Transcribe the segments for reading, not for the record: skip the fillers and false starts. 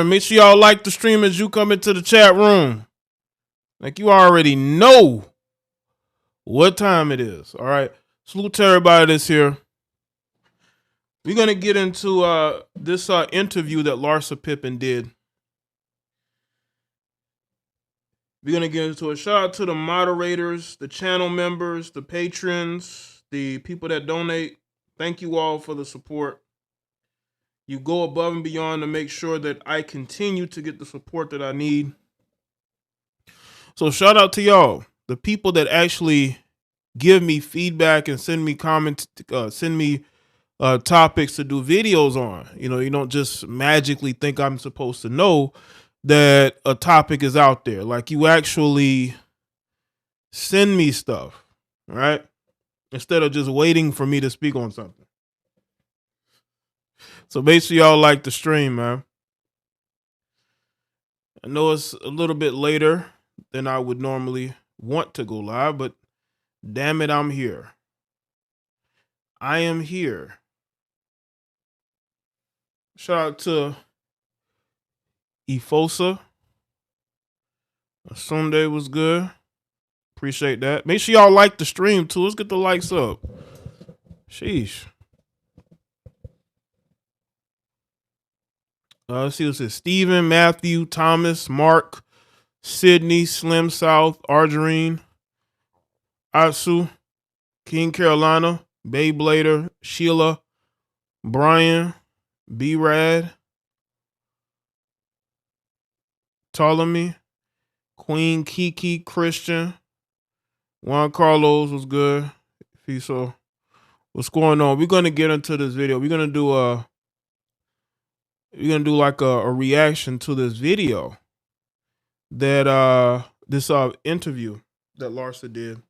Make sure y'all like the stream as you come into the chat room. Like you already know what time it is. All right. Salute to everybody that's here. We're going to get into this interview that Larsa Pippen did. We're going to get into a shout out to the moderators, the channel members, the patrons, the people that donate. Thank you all for the support. You go above and beyond to make sure that I continue to get the support that I need. So shout out to y'all, the people that actually give me feedback and send me comments, send me topics to do videos on. You know, you don't just magically think I'm supposed to know that a topic is out there. Like you actually send me stuff, right? Instead of just waiting for me to speak on something. So make sure y'all like the stream, man. I know it's a little bit later than I would normally want to go live, but damn it, I'm here. I am here. Shout out to Efosa. Sunday was good. Appreciate that. Make sure y'all like the stream too. Let's get the likes up. Sheesh. Let's see what's it. Steven, Matthew, Thomas, Mark, Sydney, Slim South, Argerine, Atsu, King Carolina, Beyblader, Sheila, Brian, B-Rad, Ptolemy, Queen Kiki, Christian, Juan Carlos was good. So what's going on? We're gonna get into this video. We're gonna do like a reaction to this video that this interview that Larsa did.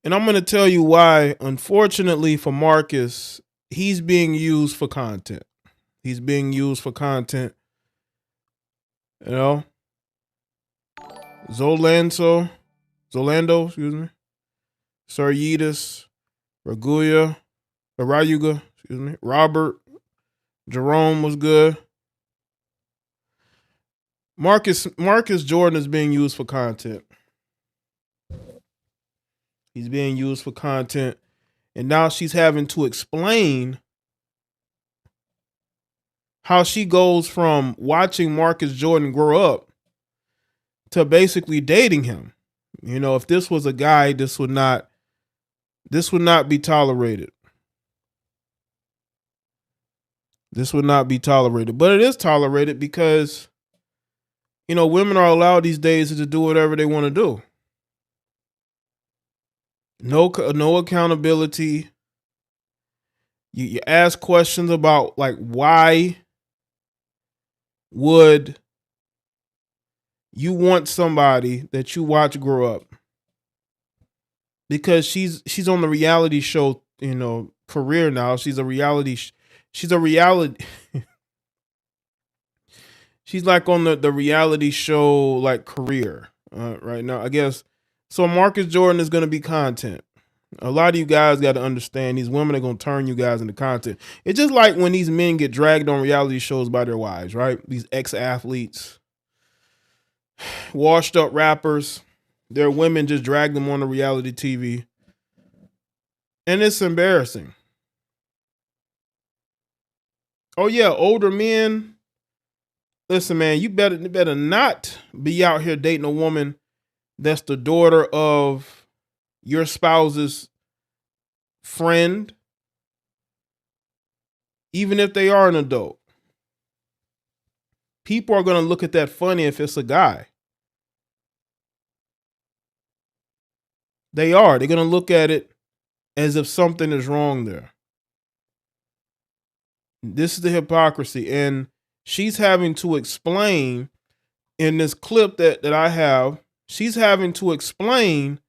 And I'm going to tell you why, unfortunately for Marcus, he's being used for content. He's being used for content. You know? Zolando, excuse me. Saryitis, Rayuga, excuse me. Robert, Jerome was good. Marcus Jordan is being used for content. He's being used for content. And now she's having to explain how she goes from watching Marcus Jordan grow up to basically dating him. You know, if this was a guy, this would not be tolerated. This would not be tolerated. But it is tolerated because, you know, women are allowed these days to do whatever they want to do. No accountability. You ask questions about like why would you want somebody that you watch grow up? Because she's on the reality show, you know, career now. She's a reality. She's like on the reality show like career right now, I guess. So Marcus Jordan is going to be content. A lot of you guys got to understand these women are going to turn you guys into content. It's just like when these men get dragged on reality shows by their wives, right? These ex-athletes, washed up rappers, their women just drag them on the reality TV. And it's embarrassing. Oh yeah, older men. Listen, man, you better not be out here dating a woman that's the daughter of your spouse's friend, even if they are an adult. People are going to look at that funny if it's a guy. They're going to look at it as if something is wrong there. This is the hypocrisy. And she's having to explain in this clip that I have, she's having to explain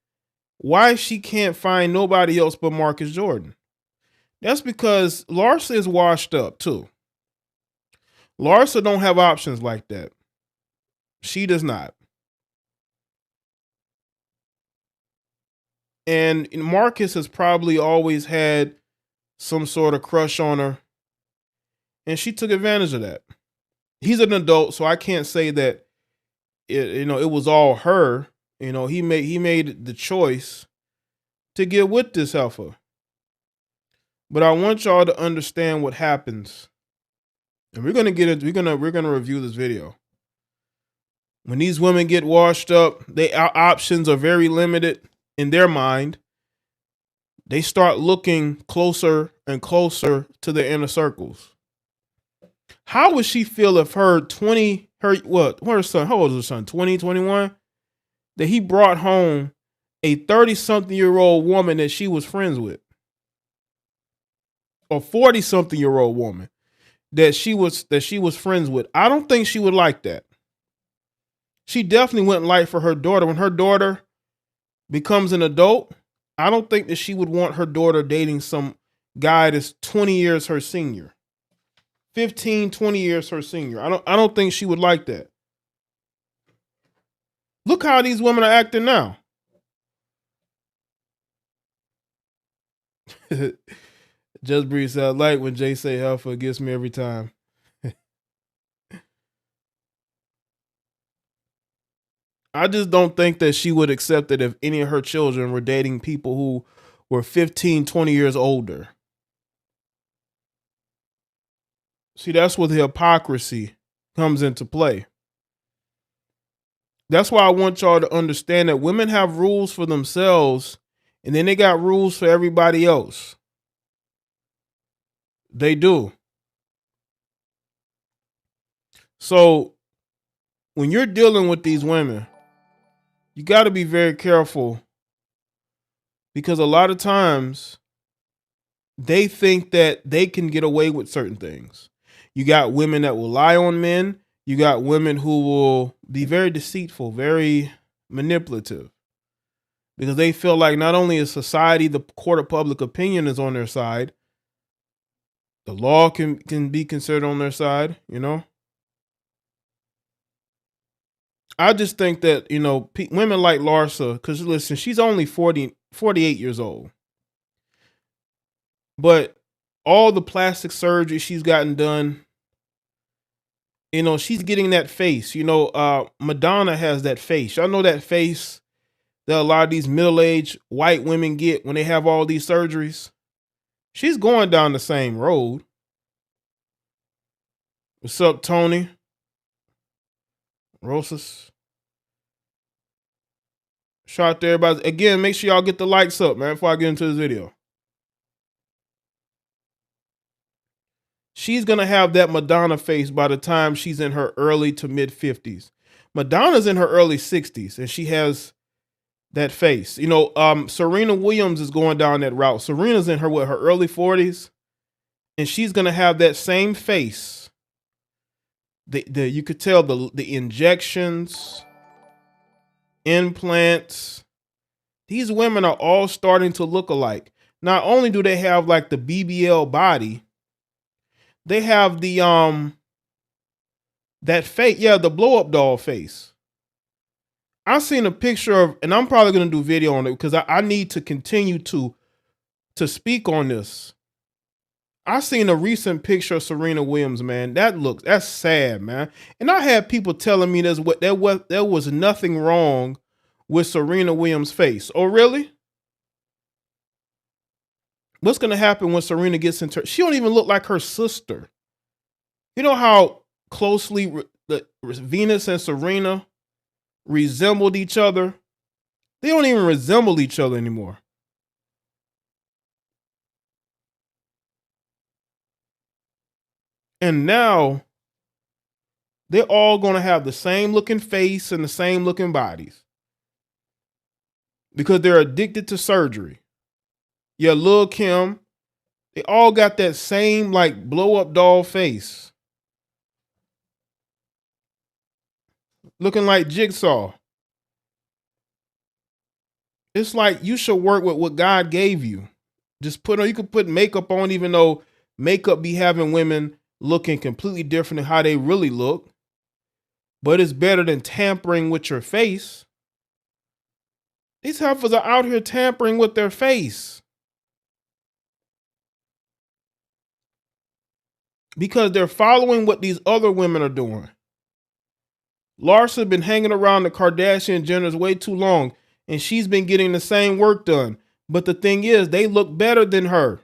why she can't find nobody else but Marcus Jordan. That's because Larsa is washed up too. Larsa don't have options like that. She does not. And Marcus has probably always had some sort of crush on her, and she took advantage of that. He's an adult, so I can't say that it was all her. He made the choice to get with this heifer. But I want y'all to understand what happens, and we're gonna review this video. When these women get washed up, our options are very limited in their mind. They start looking closer and closer to the inner circles. How would she feel if her son, how old is her son? 20, 21? That he brought home a 30-something-year-old woman that she was friends with. Or 40-something-year-old woman that she was friends with. I don't think she would like that. She definitely wouldn't like for her daughter. When her daughter becomes an adult, I don't think that she would want her daughter dating some guy that's 20 years her senior. 15, 20 years her senior. I don't think she would like that. Look how these women are acting now. Just Breeze said, I like when Jay say alpha, gets me every time. I just don't think that she would accept it if any of her children were dating people who were 15, 20 years older. See, that's where the hypocrisy comes into play. That's why I want y'all to understand that women have rules for themselves, and then they got rules for everybody else. They do. So when you're dealing with these women, you got to be very careful, because a lot of times they think that they can get away with certain things. You got women that will lie on men. You got women who will be very deceitful, very manipulative, because they feel like not only is society, the court of public opinion is on their side, the law can be considered on their side, I just think that, women like Larsa, because listen, she's only 48 years old. But all the plastic surgery she's gotten done, she's getting that face. Madonna has that face. Y'all know that face that a lot of these middle-aged white women get when they have all these surgeries? She's going down the same road. What's up, Tony? Rosas. Shout out to everybody. Again, make sure y'all get the likes up, man, before I get into this video. She's going to have that Madonna face by the time she's in her early to mid 50s. Madonna's in her early 60s, and she has that face. Serena Williams is going down that route. Serena's in her early 40s, and she's going to have that same face. You could tell the injections, implants. These women are all starting to look alike. Not only do they have like the BBL body, they have the that face, the blow up doll face. I seen a picture of, and I'm probably gonna do video on it because I need to continue to speak on this. I seen a recent picture of Serena Williams, man. That's sad, man. And I had people telling me there was nothing wrong with Serena Williams' face. Oh, really? What's gonna happen when Serena gets into? She don't even look like her sister. You know how closely Venus and Serena resembled each other? They don't even resemble each other anymore. And now they're all going to have the same looking face and the same looking bodies because they're addicted to surgery. Yeah, Lil' Kim, they all got that same like blow up doll face. Looking like Jigsaw. It's like you should work with what God gave you. You could put makeup on, even though makeup be having women looking completely different than how they really look. But it's better than tampering with your face. These heifers are out here tampering with their face because they're following what these other women are doing. Larsa been hanging around the Kardashian Jenners way too long, and she's been getting the same work done. But the thing is, they look better than her.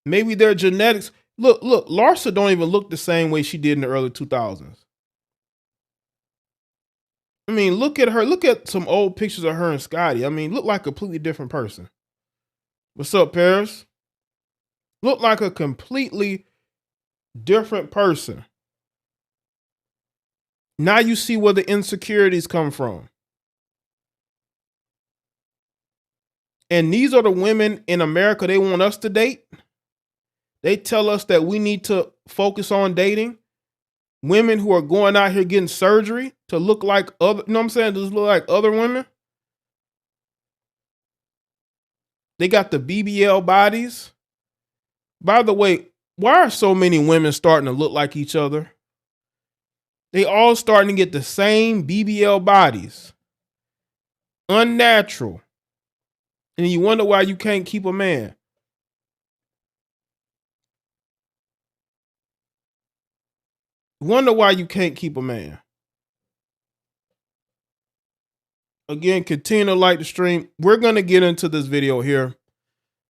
Maybe their genetics. Look, Larsa don't even look the same way she did in the early 2000s. I mean, look at her. Look at some old pictures of her and Scotty. I mean, look like a completely different person. What's up, Paris? Look like a completely different person. Now you see where the insecurities come from. And these are the women in America they want us to date. They tell us that we need to focus on dating women who are going out here getting surgery to look like other, you know what I'm saying? Just look like other women. They got the BBL bodies. By the way, why are so many women starting to look like each other? They all starting to get the same BBL bodies. Unnatural. And you wonder why you can't keep a man. Wonder why you can't keep a man. Again, continue to like the stream. We're going to get into this video here.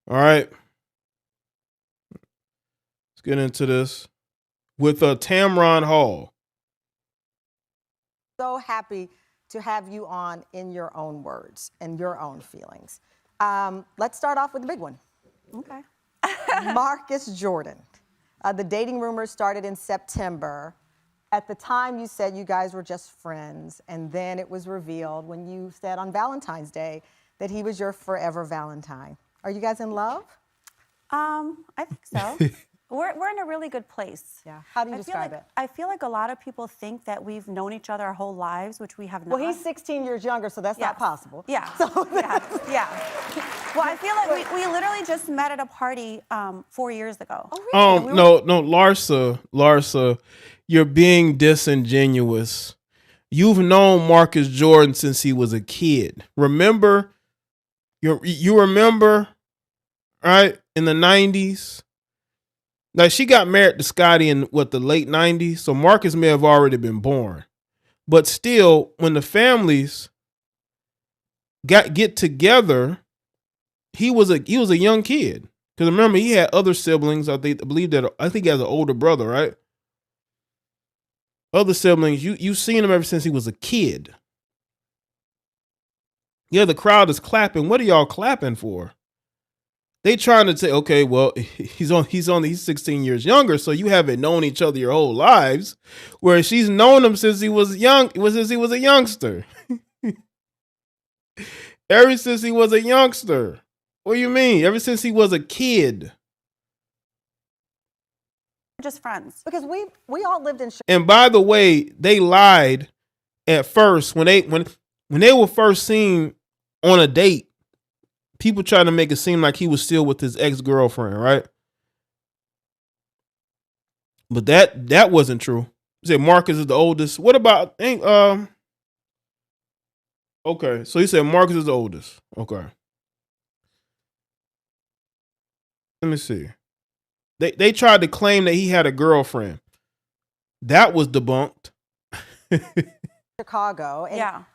All right. Let's get into this with Tamron Hall. So happy to have you on in your own words and your own feelings. Let's start off with the big one. Okay. Marcus Jordan. The dating rumors started in September. At the time, you said you guys were just friends, and then it was revealed when you said on Valentine's Day that he was your forever Valentine. Are you guys in love? I think so. We're in a really good place. Yeah. How do you describe it? I feel like a lot of people think that we've known each other our whole lives, which we have not. Well, he's 16 years younger, so that's not possible. Yeah. So yeah. Well, I feel like we literally just met at a party 4 years ago. Oh, really? No, Larsa, you're being disingenuous. You've known Marcus Jordan since he was a kid. Remember? You remember, right? In the 90s? Like, she got married to Scotty in the late 90s, so Marcus may have already been born. But still, when the families get together, he was a young kid. Because remember, he had other siblings. I think he has an older brother, right? Other siblings, you've seen him ever since he was a kid. Yeah, the crowd is clapping. What are y'all clapping for? They trying to say, okay, well, he's 16 years younger, so you haven't known each other your whole lives. Whereas she's known him since he was since he was a youngster. Ever since he was a youngster. What do you mean? Ever since he was a kid. We're just friends. Because we all lived in. And by the way, they lied at first when they were first seen on a date. People trying to make it seem like he was still with his ex-girlfriend, right? But that wasn't true. He said Marcus is the oldest. What about okay, so he said Marcus is the oldest. Okay. Let me see. They tried to claim that he had a girlfriend. That was debunked. Chicago. And Yeah.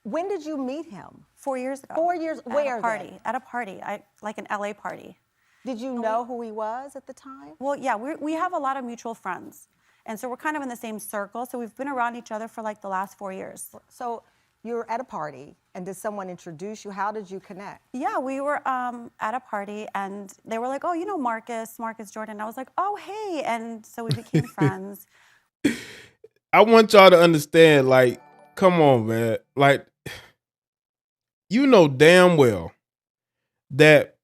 When did you meet him? 4 years ago. 4 years. Where? At a party. Like an LA party. Did you know who he was at the time? Well, yeah, we have a lot of mutual friends. And so we're kind of in the same circle. So we've been around each other for like the last 4 years. So you're at a party, and did someone introduce you? How did you connect? Yeah, we were at a party, and they were like, oh, you know Marcus Jordan. And I was like, oh, hey. And so we became friends. I want y'all to understand, like, come on, man. Like, you know damn well that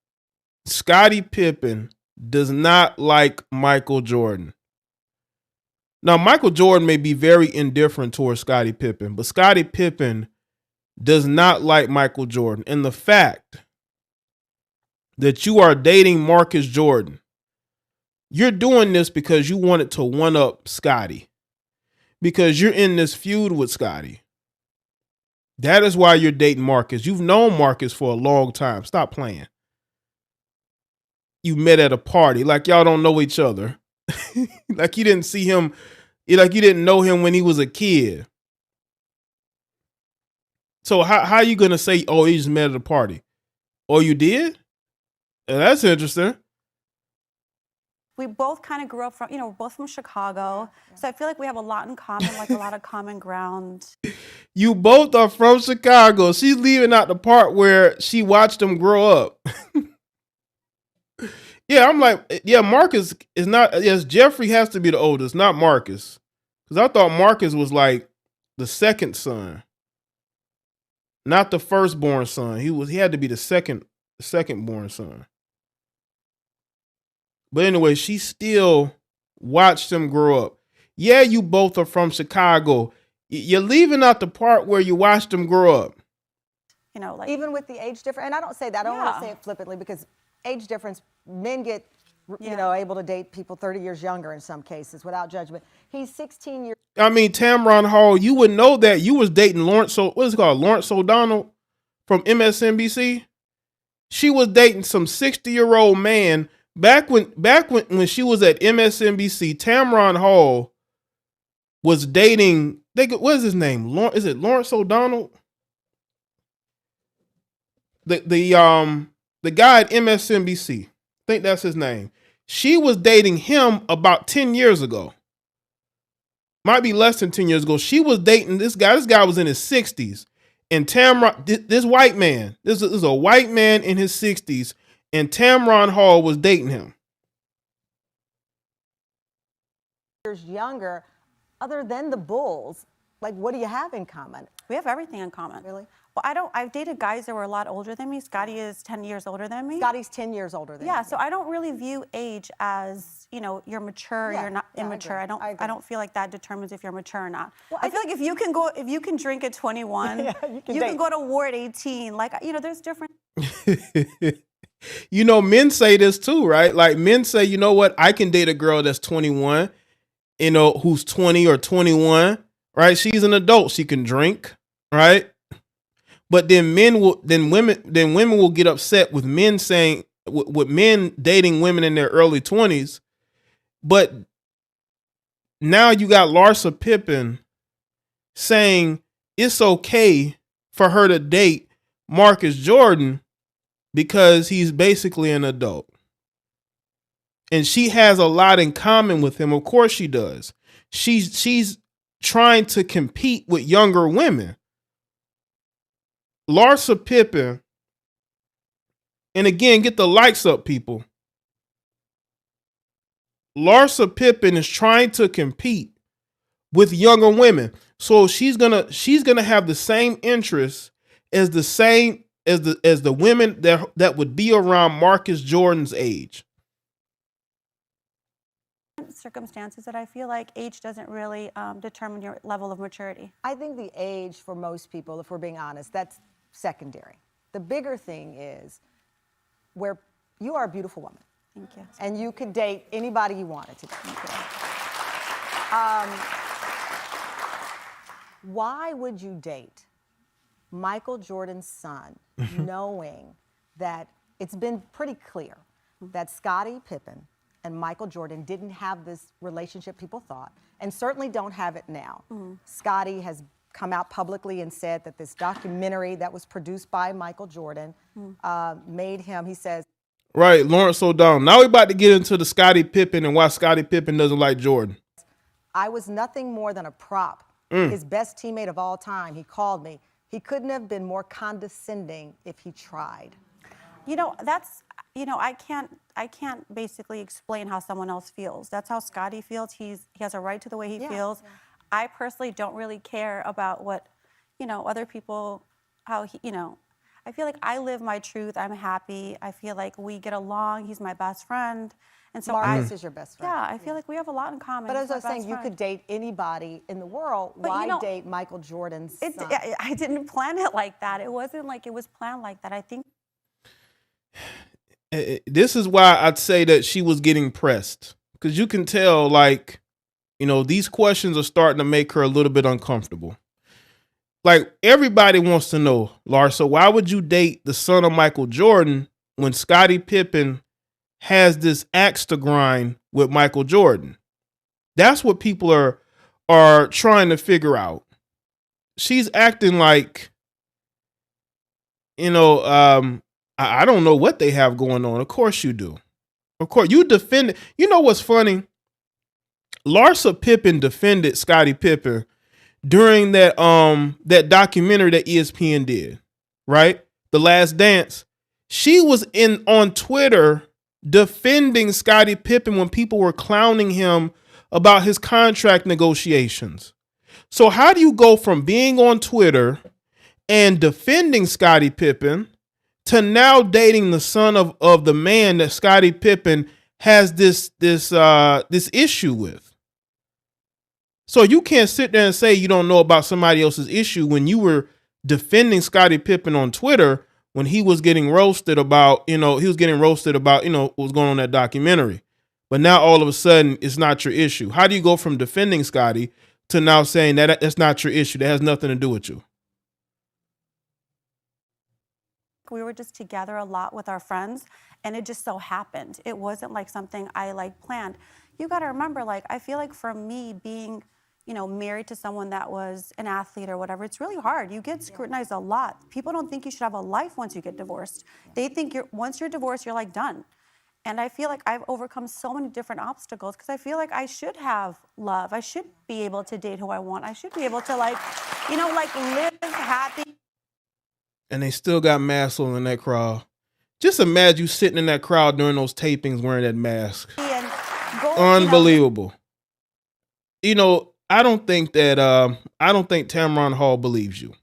Scottie Pippen does not like Michael Jordan. Now, Michael Jordan may be very indifferent towards Scottie Pippen, but Scottie Pippen does not like Michael Jordan. And the fact that you are dating Marcus Jordan, you're doing this because you wanted to one-up Scottie. Because you're in this feud with Scottie. That is why you're dating Marcus. You've known Marcus for a long time. Stop playing. You met at a party. Like y'all don't know each other. Like you didn't see him. Like you didn't know him when he was a kid. So how you gonna say, oh, he just met at a party? Oh, you did? That's interesting. We both kind of grew up from, we're both from Chicago. So I feel like we have a lot in common, like a lot of common ground. You both are from Chicago. She's leaving out the part where she watched them grow up. Yeah, I'm like, yeah, Marcus is not, yes, Jeffrey has to be the oldest, not Marcus. Because I thought Marcus was like the second son, not the firstborn son. He had to be the second born son. But anyway, she still watched them grow up. Yeah, you both are from Chicago. You're leaving out the part where you watched them grow up. Like even with the age difference, and I don't say that, I don't want to say it flippantly because age difference, men get, able to date people 30 years younger in some cases without judgment. He's 16 years. I mean, Tamron Hall, you would know that you was dating Lawrence O'Donnell from MSNBC. She was dating some 60-year-old man back when she was at MSNBC. Tamron Hall was dating, what is his name? Is it Lawrence O'Donnell? The guy at MSNBC. I think that's his name. She was dating him about 10 years ago. Might be less than 10 years ago. She was dating this guy. This guy was in his 60s. And Tamron, this white man, this is a white man in his 60s, and Tamron Hall was dating him. Years younger, other than the Bulls, like what do you have in common? We have everything in common. Really? Well, I've dated guys that were a lot older than me. Scotty is 10 years older than me. Scotty's 10 years older than you. Yeah, so I don't really view age as, you're mature, you're not immature. I don't feel like that determines if you're mature or not. Well, I feel like if you can drink at 21, you can go to war at 18. Like, there's different. Men say this too, right? Like men say, you know what? I can date a girl that's 21, who's 20 or 21, right? She's an adult. She can drink, right? But then women will get upset with men saying, with men dating women in their early 20s. But now you got Larsa Pippen saying it's okay for her to date Marcus Jordan because he's basically an adult. And she has a lot in common with him. Of course she does. She's trying to compete with younger women. Larsa Pippen, and again, get the likes up, people. Larsa Pippen is trying to compete with younger women. So she's gonna have the same interests as the women that would be around Marcus Jordan's age. Circumstances that I feel like age doesn't really determine your level of maturity. I think the age for most people, if we're being honest, that's secondary. The bigger thing is where you are a beautiful woman. Thank you. And you could date anybody you wanted to date. Why would you date Michael Jordan's son knowing that it's been pretty clear that Scottie Pippen and Michael Jordan didn't have this relationship people thought, and certainly don't have it now? Scottie has come out publicly and said that this documentary that was produced by Michael Jordan made him, he says. Right, Lawrence O'Donnell. Now we're about to get into the Scottie Pippen and why Scottie Pippen doesn't like Jordan. I was nothing more than a prop. His best teammate of all time. He called me. He couldn't have been more condescending if he tried. I can't basically explain how someone else feels. That's how Scottie feels. He has a right to the way he feels. Yeah. I personally don't really care about what, other people, how he, I feel like I live my truth. I'm happy. I feel like we get along. He's my best friend. And so Marcus is your best friend. Yeah, I feel like we have a lot in common. But as I was saying, you could date anybody in the world. But why date Michael Jordan's son? I didn't plan it like that. It wasn't like it was planned like that. I think. This is why I'd say that she was getting pressed. Because you can tell, these questions are starting to make her a little bit uncomfortable. like everybody wants to know, Larsa, why would you date the son of Michael Jordan when Scottie Pippen has this axe to grind with Michael Jordan? That's what people are trying to figure out. She's acting like, I don't know what they have going on. Of course you do. Of course you defend it. You know what's funny? Larsa Pippen defended Scottie Pippen during that documentary that ESPN did, right? The Last Dance. She was on Twitter defending Scottie Pippen when people were clowning him about his contract negotiations. So how do you go from being on Twitter and defending Scottie Pippen to now dating the son of the man that Scottie Pippen has this issue with? So you can't sit there and say you don't know about somebody else's issue when you were defending Scottie Pippen on Twitter when he was getting roasted about, what was going on in that documentary. But now all of a sudden it's not your issue. How do you go from defending Scottie to now saying that that's not your issue? That has nothing to do with you. We were just together a lot with our friends, and it just so happened. It wasn't like something I planned. You got to remember, I feel like for me being, married to someone that was an athlete or whatever, it's really hard. You get scrutinized a lot. People don't think you should have a life once you get divorced. They think once you're divorced, you're done. And I feel like I've overcome so many different obstacles because I feel like I should have love. I should be able to date who I want. I should be able to live happy. And they still got masks on in that crowd. Just imagine you sitting in that crowd during those tapings wearing that mask. And unbelievable. I don't think Tamron Hall believes you.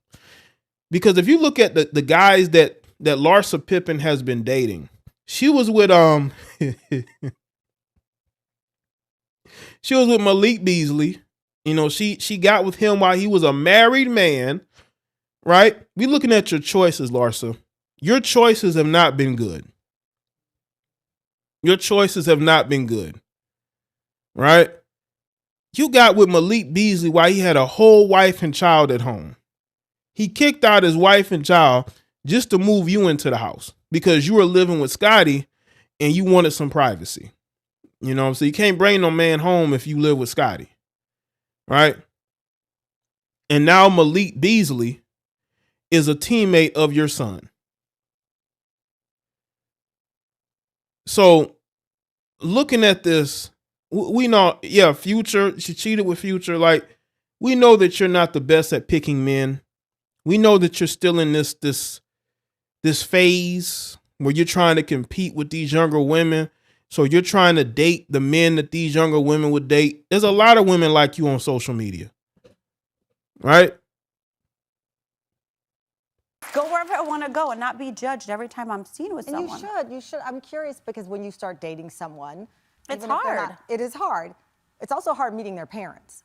Because if you look at the guys that Larsa Pippen has been dating, she was with Malik Beasley. She got with him while he was a married man, right? We looking at your choices, Larsa. Your choices have not been good. Your choices have not been good. Right? You got with Malik Beasley while he had a whole wife and child at home. He kicked out his wife and child just to move you into the house because you were living with Scottie and you wanted some privacy. So you can't bring no man home if you live with Scottie. Right? And now Malik Beasley is a teammate of your son. So looking at this, we know, Future, she cheated with Future. We know that you're not the best at picking men. We know that you're still in this phase where you're trying to compete with these younger women. So you're trying to date the men that these younger women would date. There's a lot of women like you on social media. Right? Go wherever I want to go and not be judged every time I'm seen with someone. You should. I'm curious because when you start dating someone, it's hard. It is hard. It's also hard meeting their parents.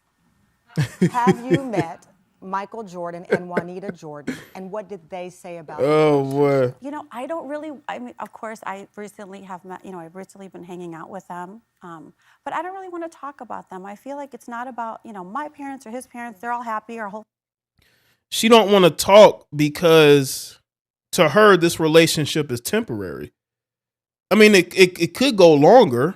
Have you met Michael Jordan and Juanita Jordan, and what did they say about it? Oh, boy. I don't really, of course, I recently have met, I've recently been hanging out with them, but I don't really want to talk about them. I feel like it's not about, my parents or his parents. They're all happy. Our whole. She don't want to talk because to her, this relationship is temporary. I mean, it could go longer.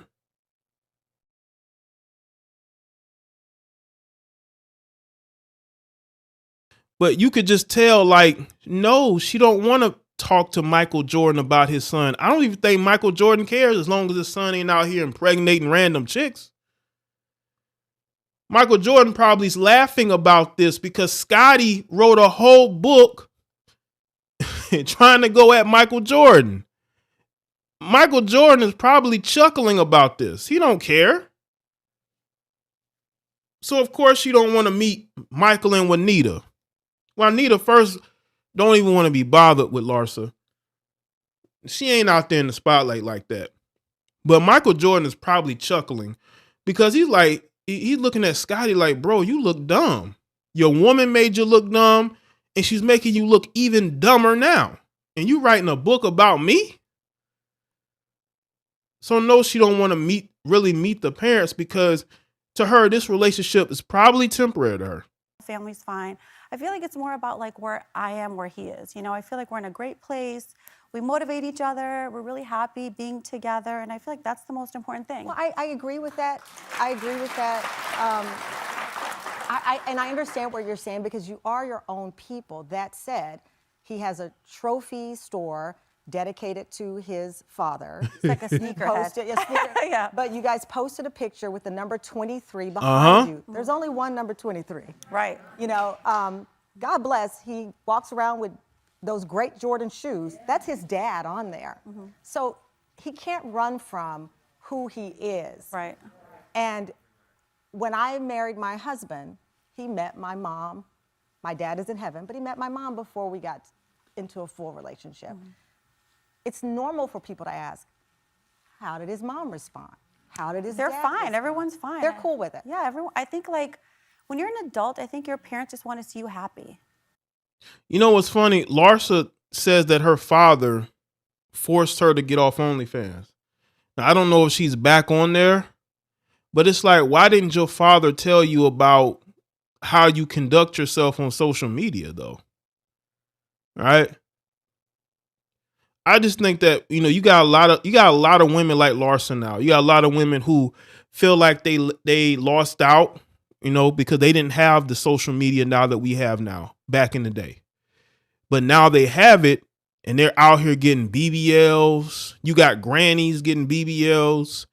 But you could just tell, no, she don't want to talk to Michael Jordan about his son. I don't even think Michael Jordan cares as long as his son ain't out here impregnating random chicks. Michael Jordan probably is laughing about this because Scottie wrote a whole book trying to go at Michael Jordan. Michael Jordan is probably chuckling about this. He don't care. So, of course, you don't want to meet Michael and Juanita. Juanita first don't even want to be bothered with Larsa. She ain't out there in the spotlight like that. But Michael Jordan is probably chuckling because he's looking at Scottie like, bro, you look dumb. Your woman made you look dumb, and she's making you look even dumber now. And you writing a book about me? So no, she don't want to really meet the parents because to her, this relationship is probably temporary to her. Family's fine. I feel like it's more about like where I am, where he is. You know, I feel like we're in a great place. We motivate each other. We're really happy being together. And I feel like that's the most important thing. Well, I agree with that. I agree with that. And I understand what you're saying because you are your own people. That said, he has a trophy store dedicated to his father. It's like a sneakerhead. Yeah. But you guys posted a picture with the number 23 behind you. There's only one number 23. Right. You know, God bless, he walks around with those great Jordan shoes. That's his dad on there. So he can't run from who he is. Right. And when I married my husband, he met my mom. My dad is in heaven, but he met my mom before we got into a full relationship. It's normal for people to ask, how did his mom respond? How did his dad They're fine. respond? Everyone's fine. They're cool with it. Yeah, everyone. I think like when you're an adult, I think your parents just want to see you happy. You know what's funny? Larsa says that her father forced her to get off OnlyFans. Now, I don't know if she's back on there, but it's like, why didn't your father tell you about how you conduct yourself on social media, though? Right? I just think that, you know, you got a lot of women like Larsa now. You got a lot of women who feel like they lost out, you know, because they didn't have the social media now that we have now back in the day. But now they have it and they're out here getting BBLs. You got grannies getting BBLs.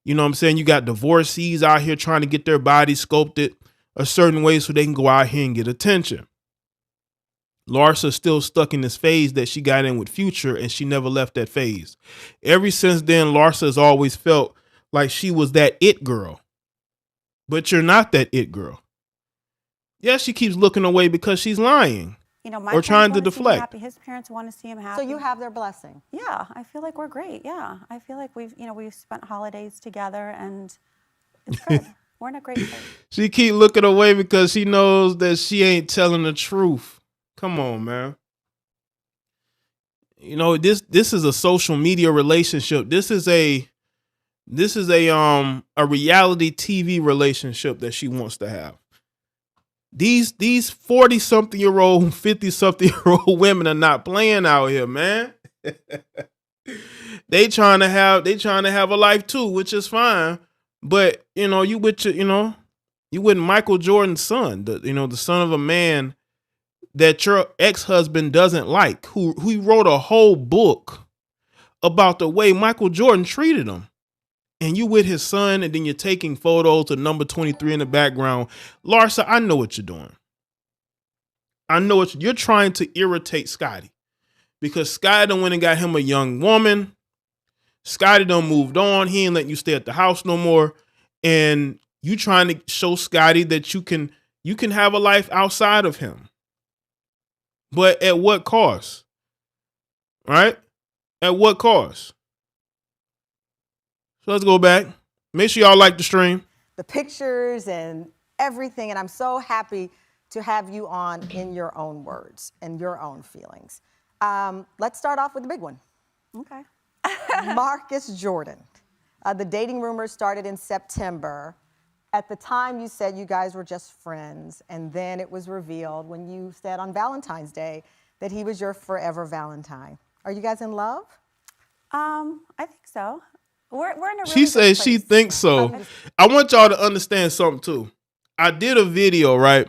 You know what I'm saying? You got divorcees out here trying to get their bodies sculpted a certain way so they can go out here and get attention. Larsa's still stuck in this phase that she got in with Future, and she never left that phase. Ever since then, Larsa has always felt like she was that it girl. But you're not that it girl. Yes, she keeps looking away because she's lying. You know, my or trying to parents wanna see him deflect. happy. His parents want to see him happy. So you have their blessing. Yeah, I feel like we're great. Yeah, I feel like we've spent holidays together, and it's good. We're in a great place. She keep looking away because she knows that she ain't telling the truth. Come on, man. You know, this is a social media relationship. This is a reality TV relationship that she wants to have. These 40-something-year-old, 50-something-year-old women are not playing out here, man. They trying to have a life too, which is fine. But you know, you with Michael Jordan's son, the son of a man that your ex-husband doesn't like, who wrote a whole book about the way Michael Jordan treated him. And you with his son, and then you're taking photos of number 23 in the background. Larsa, I know what you're doing. I know you're trying to irritate Scotty. Because Scotty done went and got him a young woman. Scotty done moved on. He ain't letting you stay at the house no more. And you trying to show Scotty that you can have a life outside of him. But at what cost? Right? At what cost? So let's go back. Make sure y'all like the stream. The pictures and everything. And I'm so happy to have you on in your own words and your own feelings. Let's start off with the big one. Okay. Marcus Jordan. The dating rumors started in September. At the time, you said you guys were just friends, and then it was revealed when you said on Valentine's Day that he was your forever Valentine. Are you guys in love? I think so. We're in a really She good says she place. thinks so. I want y'all to understand something too. I did a video, right,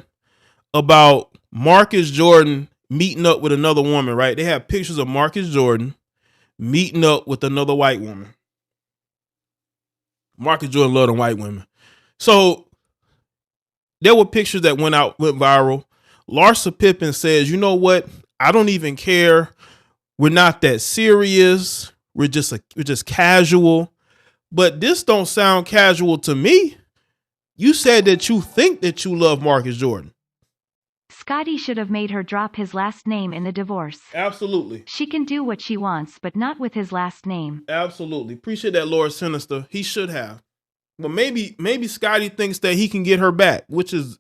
about Marcus Jordan meeting up with another woman, right? They have pictures of Marcus Jordan meeting up with another white woman. Marcus Jordan loved them white women. So there were pictures that went viral. Larsa Pippen says, you know what? I don't even care. We're not that serious. We're just casual. But this don't sound casual to me. You said that you think that you love Marcus Jordan. Scotty should have made her drop his last name in the divorce. Absolutely. She can do what she wants, but not with his last name. Absolutely. Appreciate that, Lord Sinister. He should have. But maybe Scotty thinks that he can get her back, which is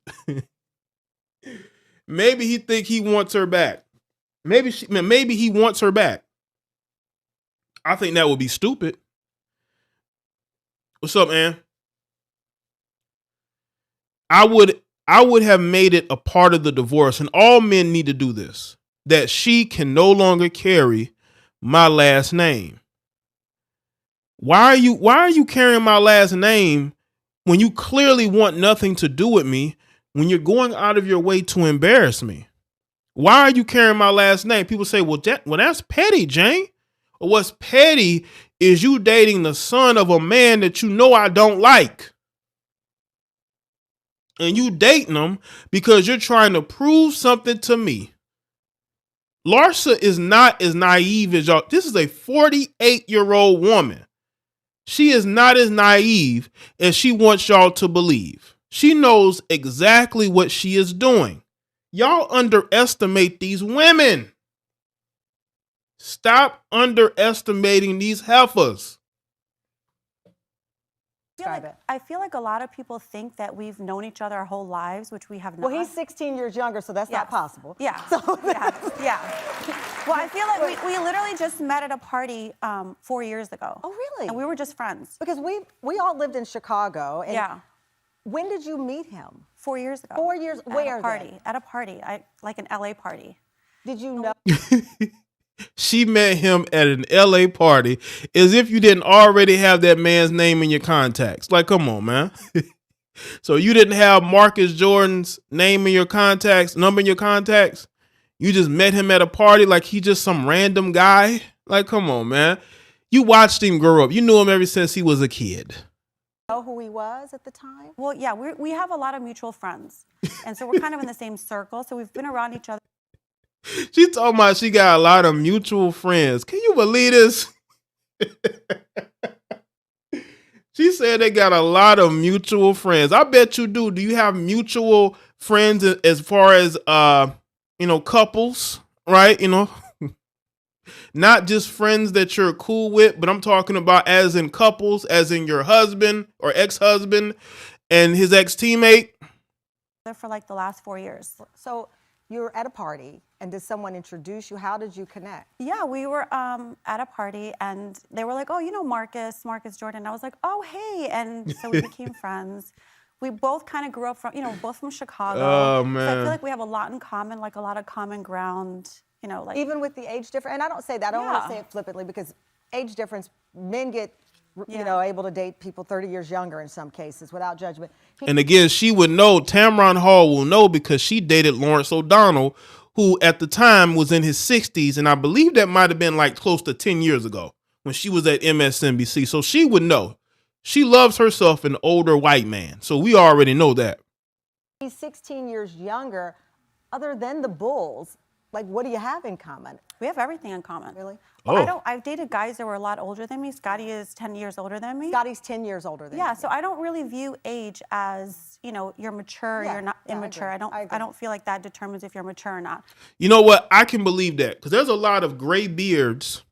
maybe he think he wants her back. Maybe he wants her back. I think that would be stupid. What's up, man? I I would have made it a part of the divorce, and all men need to do this, that she can no longer carry my last name. Why are you carrying my last name when you clearly want nothing to do with me, when you're going out of your way to embarrass me? Why are you carrying my last name? People say, well, that's petty, Jane. Or what's petty is you dating the son of a man that you know I don't like. And you dating him because you're trying to prove something to me. Larsa is not as naive as y'all. This is a 48-year-old woman. She is not as naive as she wants y'all to believe. She knows exactly what she is doing. Y'all underestimate these women. Stop underestimating these heifers. I feel like a lot of people think that we've known each other our whole lives, which we have not. Well, he's 16 years younger, so that's not possible. Yeah. So yeah. Well, I feel like we literally just met at a party 4 years ago. Oh, really? And we were just friends. Because we all lived in Chicago. And yeah. When did you meet him? 4 years ago. 4 years. Where? At a party. Like an LA party. Did you know? She met him at an LA party as if you didn't already have that man's name in your contacts. Like, come on, man. So you didn't have Marcus Jordan's name in your contacts, number in your contacts. You just met him at a party like he just some random guy. Like, come on, man. You watched him grow up. You knew him ever since he was a kid. Know who he was at the time? Well, yeah, we have a lot of mutual friends. And so we're kind of in the same circle. So we've been around each other. She talking about she got a lot of mutual friends. Can you believe this? She said they got a lot of mutual friends. I bet you do. Do you have mutual friends as far as couples, right? Not just friends that you're cool with, but I'm talking about as in couples, as in your husband or ex-husband and his ex-teammate. For like the last 4 years. So you're at a party, and did someone introduce you? How did you connect? Yeah, we were at a party, and they were like, oh, you know Marcus Jordan. I was like, oh, hey. And so we became friends. We both kind of grew up from, both from Chicago. Oh, man. So I feel like we have a lot in common, like a lot of common ground, like. Even with the age difference, and I don't say that, I don't want to say it flippantly, because age difference, men get, able to date people 30 years younger in some cases without judgment. And again, she would know, Tamron Hall will know, because she dated Lawrence O'Donnell, who at the time was in his 60s. And I believe that might have been like close to 10 years ago when she was at MSNBC. So she would know. She loves herself an older white man. So we already know that. He's 16 years younger. Other than the Bulls, like, what do you have in common? We have everything in common. Really? Well, I've dated guys that were a lot older than me. Scotty is 10 years older than me. Scotty's 10 years older than you. Yeah, so I don't really view age as, you're mature, you're not immature. I don't feel like that determines if you're mature or not. You know what? I can believe that, because there's a lot of gray beards.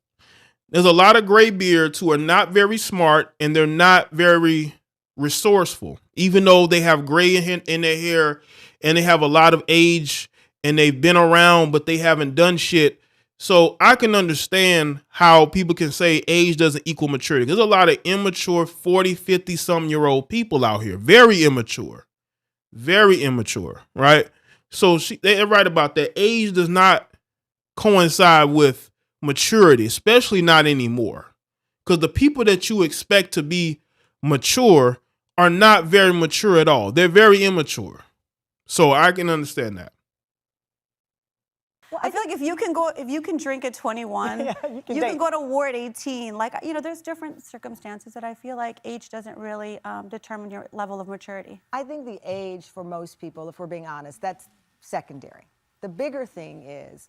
There's a lot of gray beards who are not very smart, and they're not very resourceful, even though they have gray in their hair and they have a lot of age and they've been around, but they haven't done shit. So I can understand how people can say age doesn't equal maturity. There's a lot of immature 40, 50-some-year-old people out here. Very immature, right? So they're right about that. Age does not coincide with maturity, especially not anymore. Because the people that you expect to be mature are not very mature at all. They're very immature. So I can understand that. Well, I feel like if you can drink at 21, you can go to war at 18. Like, there's different circumstances that I feel like age doesn't really determine your level of maturity. I think the age for most people, if we're being honest, that's secondary. The bigger thing is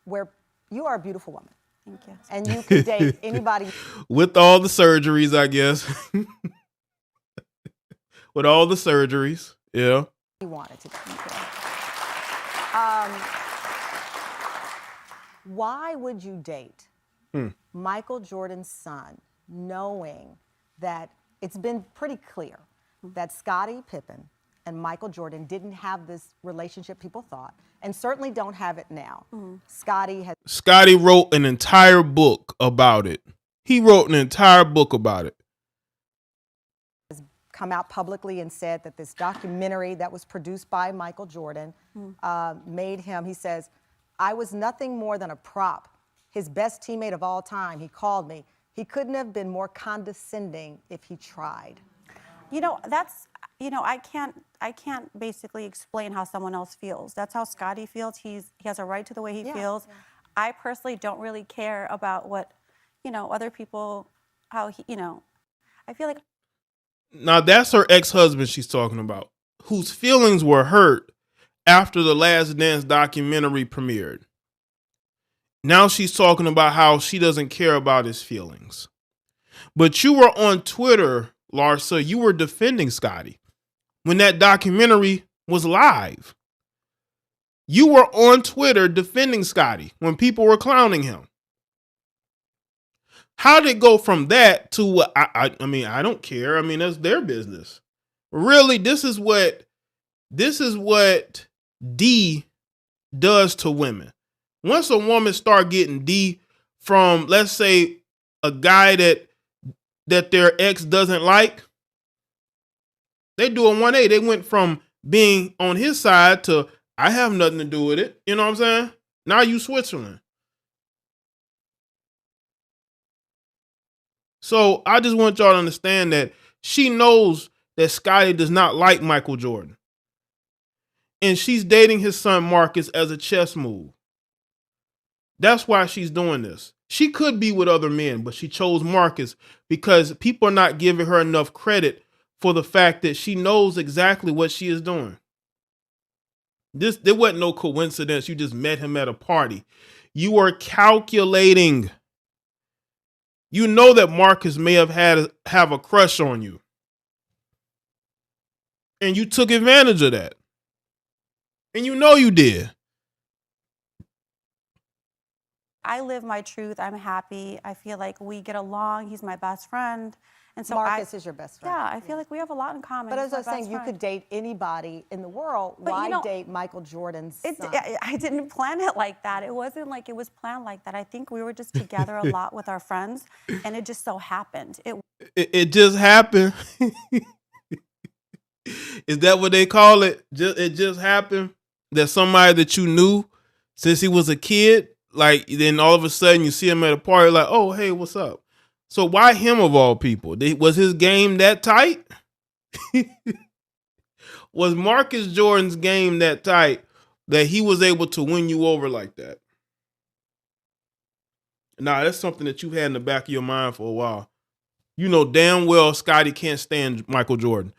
where you are a beautiful woman. Thank you. And you can date anybody. With all the surgeries, I guess. With all the surgeries, yeah. You wanted to date. Why would you date Michael Jordan's son, knowing that it's been pretty clear that Scottie Pippen and Michael Jordan didn't have this relationship people thought, and certainly don't have it now? Scottie wrote an entire book about it. He wrote an entire book about it. come out publicly and said that this documentary that was produced by Michael Jordan made him, he says, I was nothing more than a prop, his best teammate of all time. He called me. He couldn't have been more condescending if he tried. You know, that's, you know, I can't basically explain how someone else feels. That's how Scotty feels. He has a right to the way he feels. Yeah. I personally don't really care about what, you know, other people, how he, you know, I feel like. Now that's her ex-husband she's talking about, whose feelings were hurt after the Last Dance documentary premiered. Now she's talking about how she doesn't care about his feelings. But you were on Twitter, Larsa, you were defending Scotty when that documentary was live. You were on Twitter defending Scotty when people were clowning him. How did it go from that to, I mean, I don't care. I mean, that's their business. Really, this is what D does to women. Once a woman start getting D from, let's say, a guy that their ex doesn't like, they do a 180. They went from being on his side to, I have nothing to do with it. You know what I'm saying? Now you Switzerland. So I just want y'all to understand that she knows that Scotty does not like Michael Jordan. And she's dating his son Marcus as a chess move. That's why she's doing this. She could be with other men, but she chose Marcus because people are not giving her enough credit for the fact that she knows exactly what she is doing. There wasn't no coincidence. You just met him at a party. You are calculating. You know that Marcus may have a crush on you. And you took advantage of that. And you know you did. I live my truth. I'm happy. I feel like we get along. He's my best friend. And so Marcus is your best friend. Yeah, I feel like we have a lot in common. But as I was saying, you could date anybody in the world. But why date Michael Jordan's son? I didn't plan it like that. It wasn't like it was planned like that. I think we were just together a lot with our friends, and it just so happened. It just happened. Is that what they call it? It just happened that somebody that you knew since he was a kid, like then all of a sudden you see him at a party, like, oh, hey, what's up? So why him of all people? Was his game that tight? Was Marcus Jordan's game that tight that he was able to win you over like that? Nah, that's something that you've had in the back of your mind for a while. You know damn well Scotty can't stand Michael Jordan.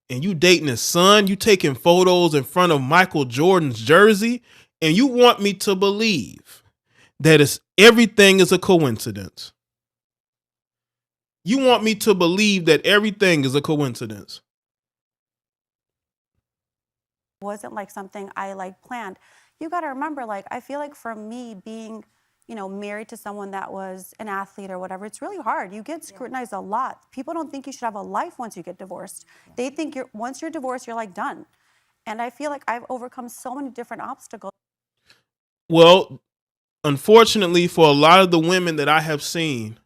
And you dating his son, you taking photos in front of Michael Jordan's jersey, and you want me to believe that everything is a coincidence. You want me to believe that everything is a coincidence. It wasn't like something I planned. You got to remember, I feel like for me being, you know, married to someone that was an athlete or whatever, it's really hard. You get scrutinized a lot. People don't think you should have a life once you get divorced. They think once you're divorced, you're done. And I feel like I've overcome so many different obstacles. Well, unfortunately for a lot of the women that I have seen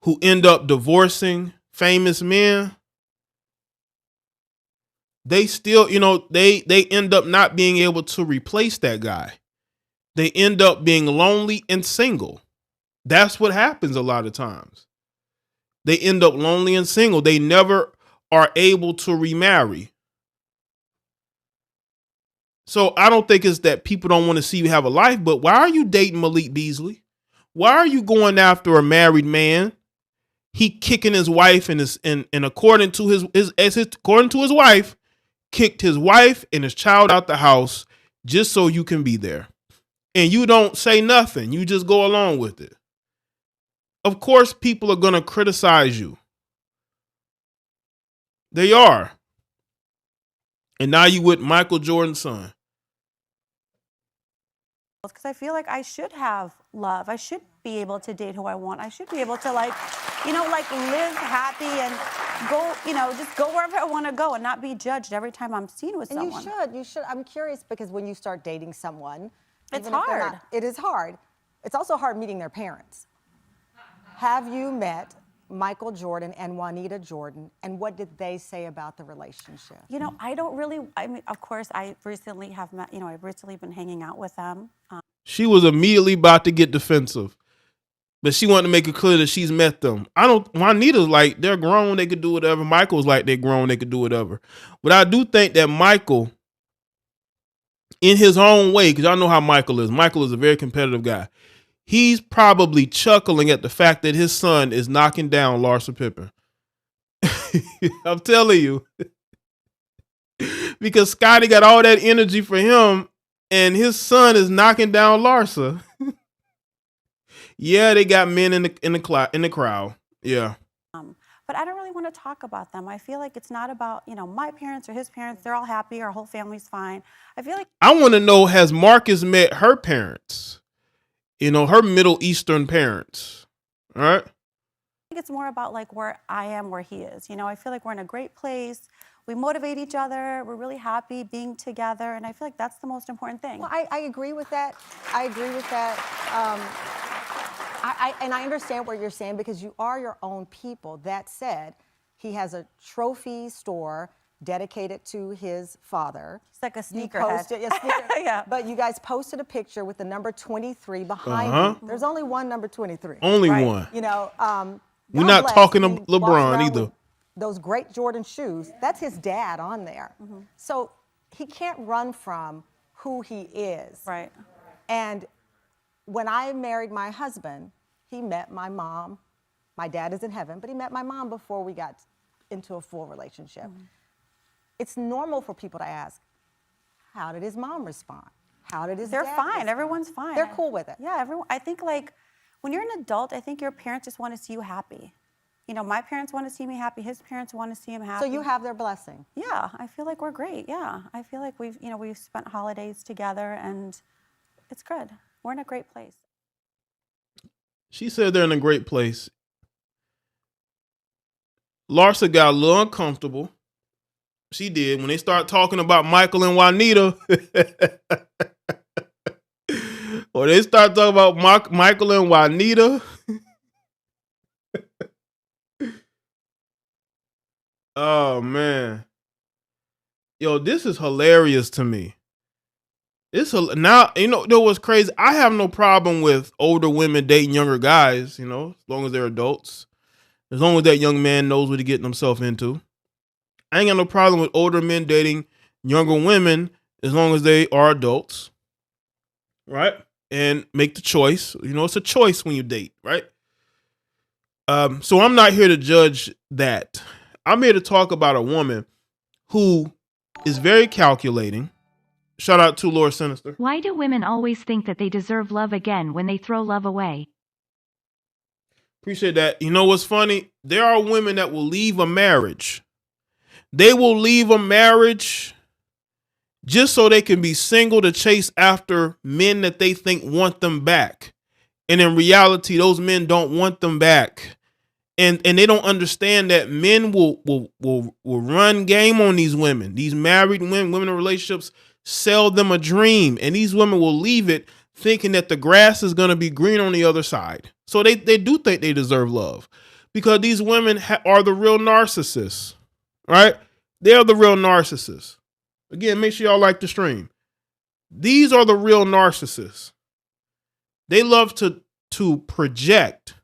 who end up divorcing famous men, they still, you know, they end up not being able to replace that guy. They end up being lonely and single. That's what happens a lot of times. They end up lonely and single. They never are able to remarry. So I don't think it's that people don't want to see you have a life, but why are you dating Malik Beasley? Why are you going after a married man? He kicking his wife and according to his wife, kicked his wife and his child out the house just so you can be there. And you don't say nothing. You just go along with it. Of course, people are going to criticize you. They are. And now you with Michael Jordan's son. Because I feel like I should have love. I should be able to date who I want. I should be able to live happy and go, just go wherever I want to go and not be judged every time I'm seen with someone. And you should. I'm curious because when you start dating someone, it's hard. It is hard. It's also hard meeting their parents. Have you met Michael Jordan and Juanita Jordan, and what did they say about the relationship? You know, I don't really, I mean, of course, I recently have met, you know, I've recently been hanging out with them. She was immediately about to get defensive, but she wanted to make it clear that she's met them. Juanita's like, they're grown, they could do whatever. Michael's like, they're grown, they could do whatever. But I do think that Michael, in his own way, because I know how Michael is a very competitive guy. He's probably chuckling at the fact that his son is knocking down Larsa Pippen. I'm telling you. Because Scotty got all that energy for him, and his son is knocking down Larsa. Yeah, they got men in the crowd. Yeah. But I don't really want to talk about them. I feel like it's not about, you know, my parents or his parents. They're all happy. Our whole family's fine. I feel like I want to know, has Marcus met her parents? You know, her Middle Eastern parents. All right. I think it's more about like where I am, where he is. You know, I feel like we're in a great place. We motivate each other. We're really happy being together. And I feel like that's the most important thing. Well, I agree with that. I agree with that. And I understand what you're saying because you are your own people. That said, he has a trophy store dedicated to his father. It's like a You sneakerhead. posted, yeah, sneaker, Yeah. But you guys posted a picture with the number 23 behind you. There's only one number 23. Only Right. one. You know, We're God not bless, talking to he walks LeBron around either. with those great Jordan shoes. That's his dad on there. So he can't run from who he is. Right. And when I married my husband, he met my mom. My dad is in heaven, but he met my mom before we got into a full relationship. It's normal for people to ask, how did his mom respond? How did his They're dad fine. respond? Everyone's fine. They're cool with it. Yeah, everyone. I think like when you're an adult, I think your parents just want to see you happy. You know, my parents want to see me happy. His parents want to see him happy. So you have their blessing. Yeah, I feel like we're great. Yeah, I feel like we've spent holidays together and it's good. We're in a great place. She said they're in a great place. Larsa got a little uncomfortable. She did. When they start talking about Michael and Juanita, or they start talking about Michael and Juanita. Oh, man. Yo, this is hilarious to me. Now, you know what's crazy? I have no problem with older women dating younger guys, you know, as long as they're adults. As long as that young man knows what he's getting himself into. I ain't got no problem with older men dating younger women as long as they are adults. Right? And make the choice. You know, it's a choice when you date, right? So I'm not here to judge that. I'm here to talk about a woman who is very calculating. Shout out to Lord Sinister. Why do women always think that they deserve love again when they throw love away? Appreciate that. You know what's funny? There are women that will leave a marriage. They will leave a marriage just so they can be single to chase after men that they think want them back. And in reality, those men don't want them back. And they don't understand that men will run game on these women. These married women in relationships, sell them a dream. And these women will leave it thinking that the grass is going to be green on the other side. So they do think they deserve love because these women are the real narcissists, right? They're the real narcissists. Again, make sure y'all like the stream. These are the real narcissists. They love to project.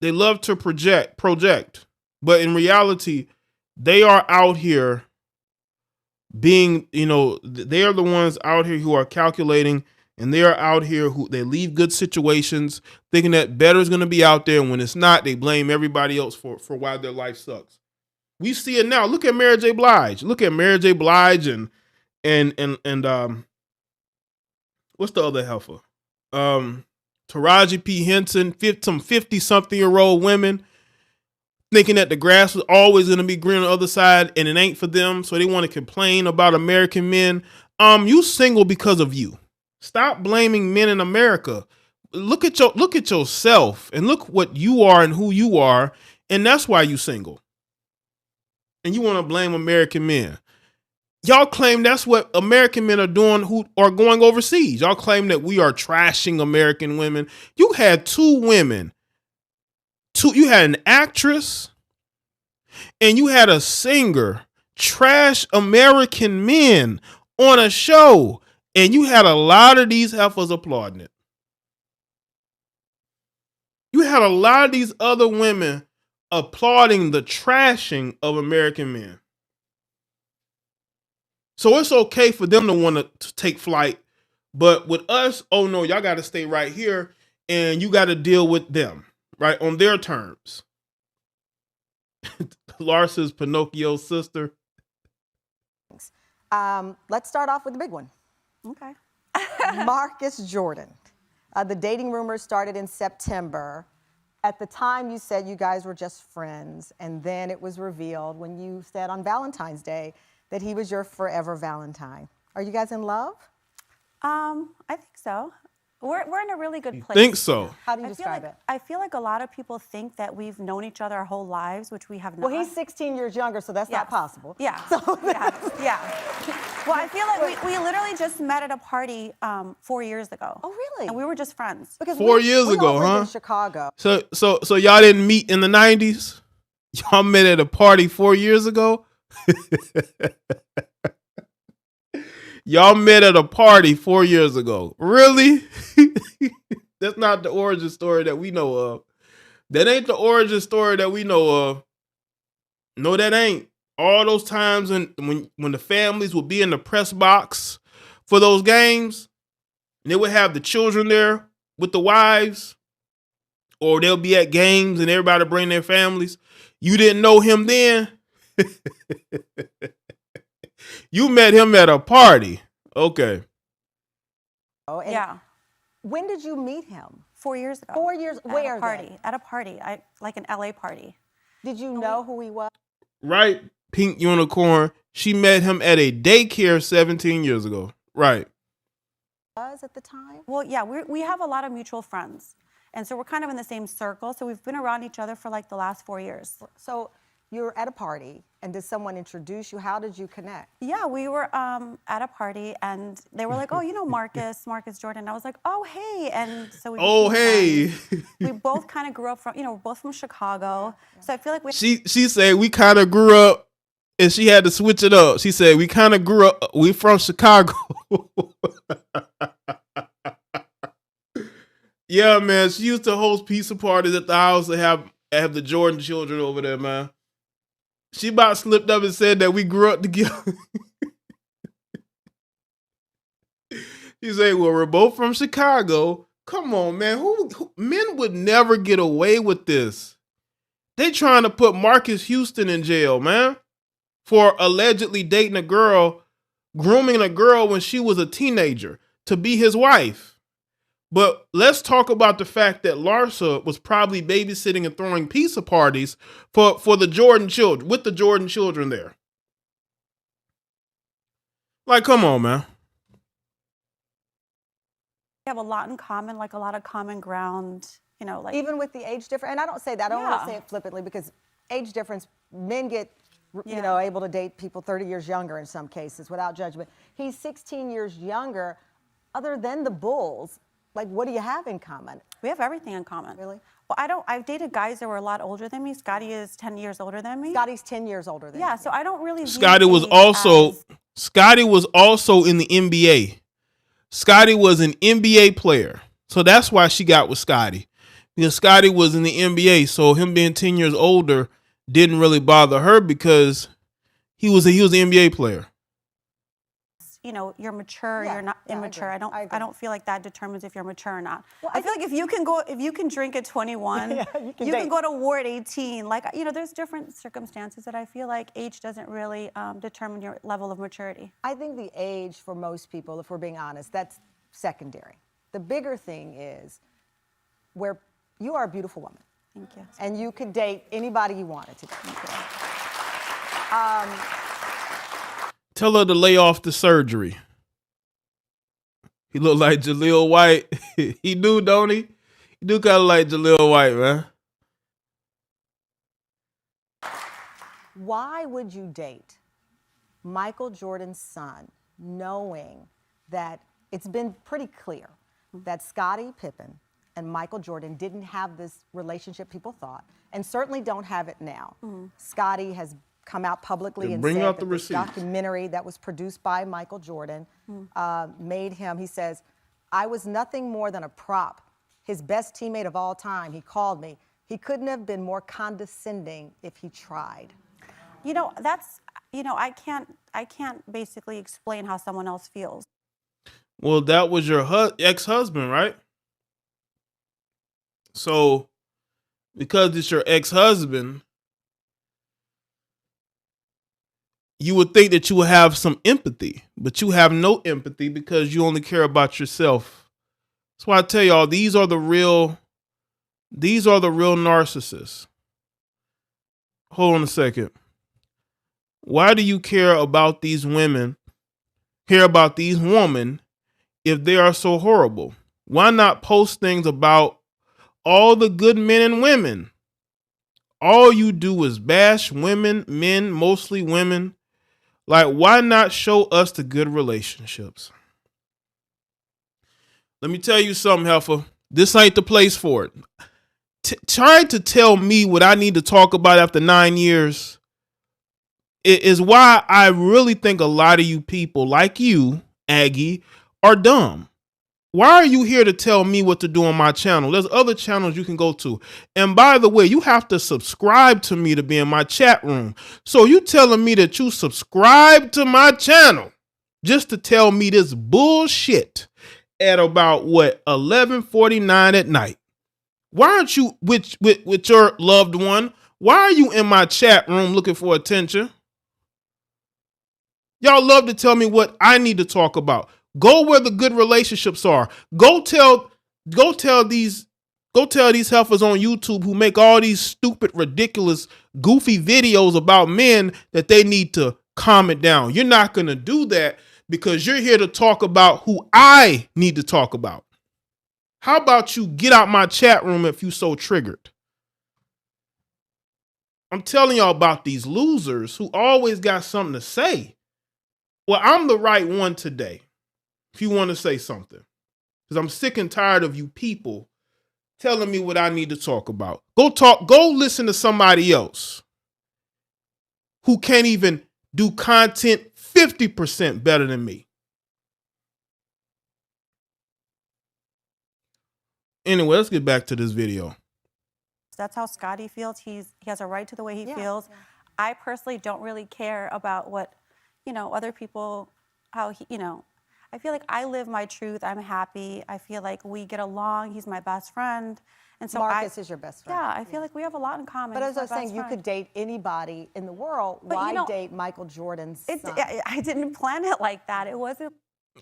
They love to project. But in reality, they are out here being, you know, they are the ones out here who are calculating, and they are out here who they leave good situations thinking that better is going to be out there. And when it's not, they blame everybody else for why their life sucks. We see it now. Look at Mary J. Blige. Look at Mary J. Blige and what's the other heifer? Taraji P. Henson, some 50-something-year-old women thinking that the grass was always going to be green on the other side and it ain't for them. So they want to complain about American men. You single because of you. Stop blaming men in America. Look at yourself and look what you are and who you are. And that's why you single. And you want to blame American men. Y'all claim that's what American men are doing who are going overseas. Y'all claim that we are trashing American women. You had two women you had an actress and you had a singer trash American men on a show, and you had a lot of these heifers applauding it. You had a lot of these other women applauding the trashing of American men. So it's okay for them to want to take flight, but with us, oh no, y'all got to stay right here, and you got to deal with them, right, on their terms. Larsa's Pinocchio's sister. Let's start off with the big one. Okay. Marcus Jordan. The dating rumors started in September. At the time, you said you guys were just friends, and then it was revealed when you said on Valentine's Day that he was your forever Valentine. Are you guys in love? I think so. We're in a really good place. Think so? How do you describe it? I feel like a lot of people think that we've known each other our whole lives, which we have not. Well, he's 16 years younger, so that's not possible. Yeah. So yeah. Well, I feel like we literally just met at a party 4 years ago. Oh, really? And we were just friends. Because 4 years we ago, all lived huh? in Chicago. So y'all didn't meet in the 90s? Y'all met at a party 4 years ago? Y'all met at a party 4 years ago. Really? That's not the origin story that we know of. That ain't the origin story that we know of. No, that ain't. All those times when the families would be in the press box for those games, and they would have the children there with the wives, or they'll be at games and everybody bring their families. You didn't know him then? You met him at a party. Okay. Oh, and Yeah. When did you meet him? 4 years ago. 4 years. Where? At a party. Like an LA party. Did you know who he was? Right. Pink Unicorn. She met him at a daycare 17 years ago. Right. Was at the time? Well, yeah, we have a lot of mutual friends. And so we're kind of in the same circle. So we've been around each other for like the last 4 years. So you're at a party, and did someone introduce you? How did you connect? Yeah, we were at a party, and they were like, "Oh, you know Marcus Jordan." I was like, "Oh, hey!" And so we. Oh, hey. Friends. We both kind of grew up from, we're both from Chicago. So I feel like we. She said we kind of grew up, and she had to switch it up. She said we kind of grew up. We from Chicago. Yeah, man. She used to host pizza parties at the house and have the Jordan children over there, man. She about slipped up and said that we grew up together. She said, well, we're both from Chicago. Come on, man. Who men would never get away with this. They trying to put Marcus Houston in jail, man, for allegedly dating a girl, grooming a girl when she was a teenager to be his wife. But let's talk about the fact that Larsa was probably babysitting and throwing pizza parties for the Jordan children, with the Jordan children there. Like, come on, man. We have a lot in common, like a lot of common ground, like. Even with the age difference, and I don't say that, I don't want to say it flippantly, because age difference, men get, able to date people 30 years younger in some cases without judgment. He's 16 years younger. Other than the Bulls, like, what do you have in common? We have everything in common. Really? Well, I've dated guys that were a lot older than me. Scotty is 10 years older than me. Scotty's 10 years older than you. Yeah, so I don't really. Scotty was also in the NBA. Scotty was an NBA player. So that's why she got with Scotty. Because Scotty was in the NBA. So him being 10 years older didn't really bother her because he was an NBA player. You're mature, you're not immature. I don't feel like that determines if you're mature or not. Well, I feel like if you can drink at 21, you can go to war at 18. Like, there's different circumstances that I feel like age doesn't really determine your level of maturity. I think the age for most people, if we're being honest, that's secondary. The bigger thing is where you are a beautiful woman. Thank you. And you could date anybody you wanted to date. Tell her to lay off the surgery. He look like Jaleel White. He do, don't he? He do kind of like Jaleel White, man. Why would you date Michael Jordan's son knowing that it's been pretty clear that Scottie Pippen and Michael Jordan didn't have this relationship people thought, and certainly don't have it now. Scotty has come out publicly and bring said out the that this receipts. documentary that was produced by Michael Jordan made him, he says, I was nothing more than a prop. His best teammate of all time, he called me. He couldn't have been more condescending if he tried. You know, that's, you know, I can't basically explain how someone else feels. Well, that was your ex-husband, right? So, because it's your ex-husband, you would think that you would have some empathy, but you have no empathy because you only care about yourself. That's why I tell y'all, these are the real narcissists. Hold on a second. Why do you care about these women, if they are so horrible? Why not post things about all the good men and women? All you do is bash women, men, mostly women. Like, why not show us the good relationships? Let me tell you something, Heifer. This ain't the place for it. Trying to tell me what I need to talk about after 9 years is why I really think a lot of you people like you, Aggie, are dumb. Why are you here to tell me what to do on my channel? There's other channels you can go to. And by the way, you have to subscribe to me to be in my chat room. So you telling me that you subscribe to my channel just to tell me this bullshit at about, 11:49 at night? Why aren't you with your loved one? Why are you in my chat room looking for attention? Y'all love to tell me what I need to talk about. Go where the good relationships are. Go tell these heifers on YouTube who make all these stupid, ridiculous, goofy videos about men that they need to calm it down. You're not going to do that because you're here to talk about who I need to talk about. How about you get out my chat room if you so triggered? I'm telling y'all about these losers who always got something to say. Well, I'm the right one today, if you want to say something. Because I'm sick and tired of you people telling me what I need to talk about. Go listen to somebody else who can't even do content 50% better than me. Anyway, let's get back to this video. That's how Scotty feels. He has a right to the way he feels. Yeah. I personally don't really care about what, other people, how he, I feel like I live my truth. I'm happy. I feel like we get along. He's my best friend. And so Marcus is your best friend. Yeah, I feel like we have a lot in common. But as I was saying, you could date anybody in the world. But why date Michael Jordan's son? I didn't plan it like that. It wasn't.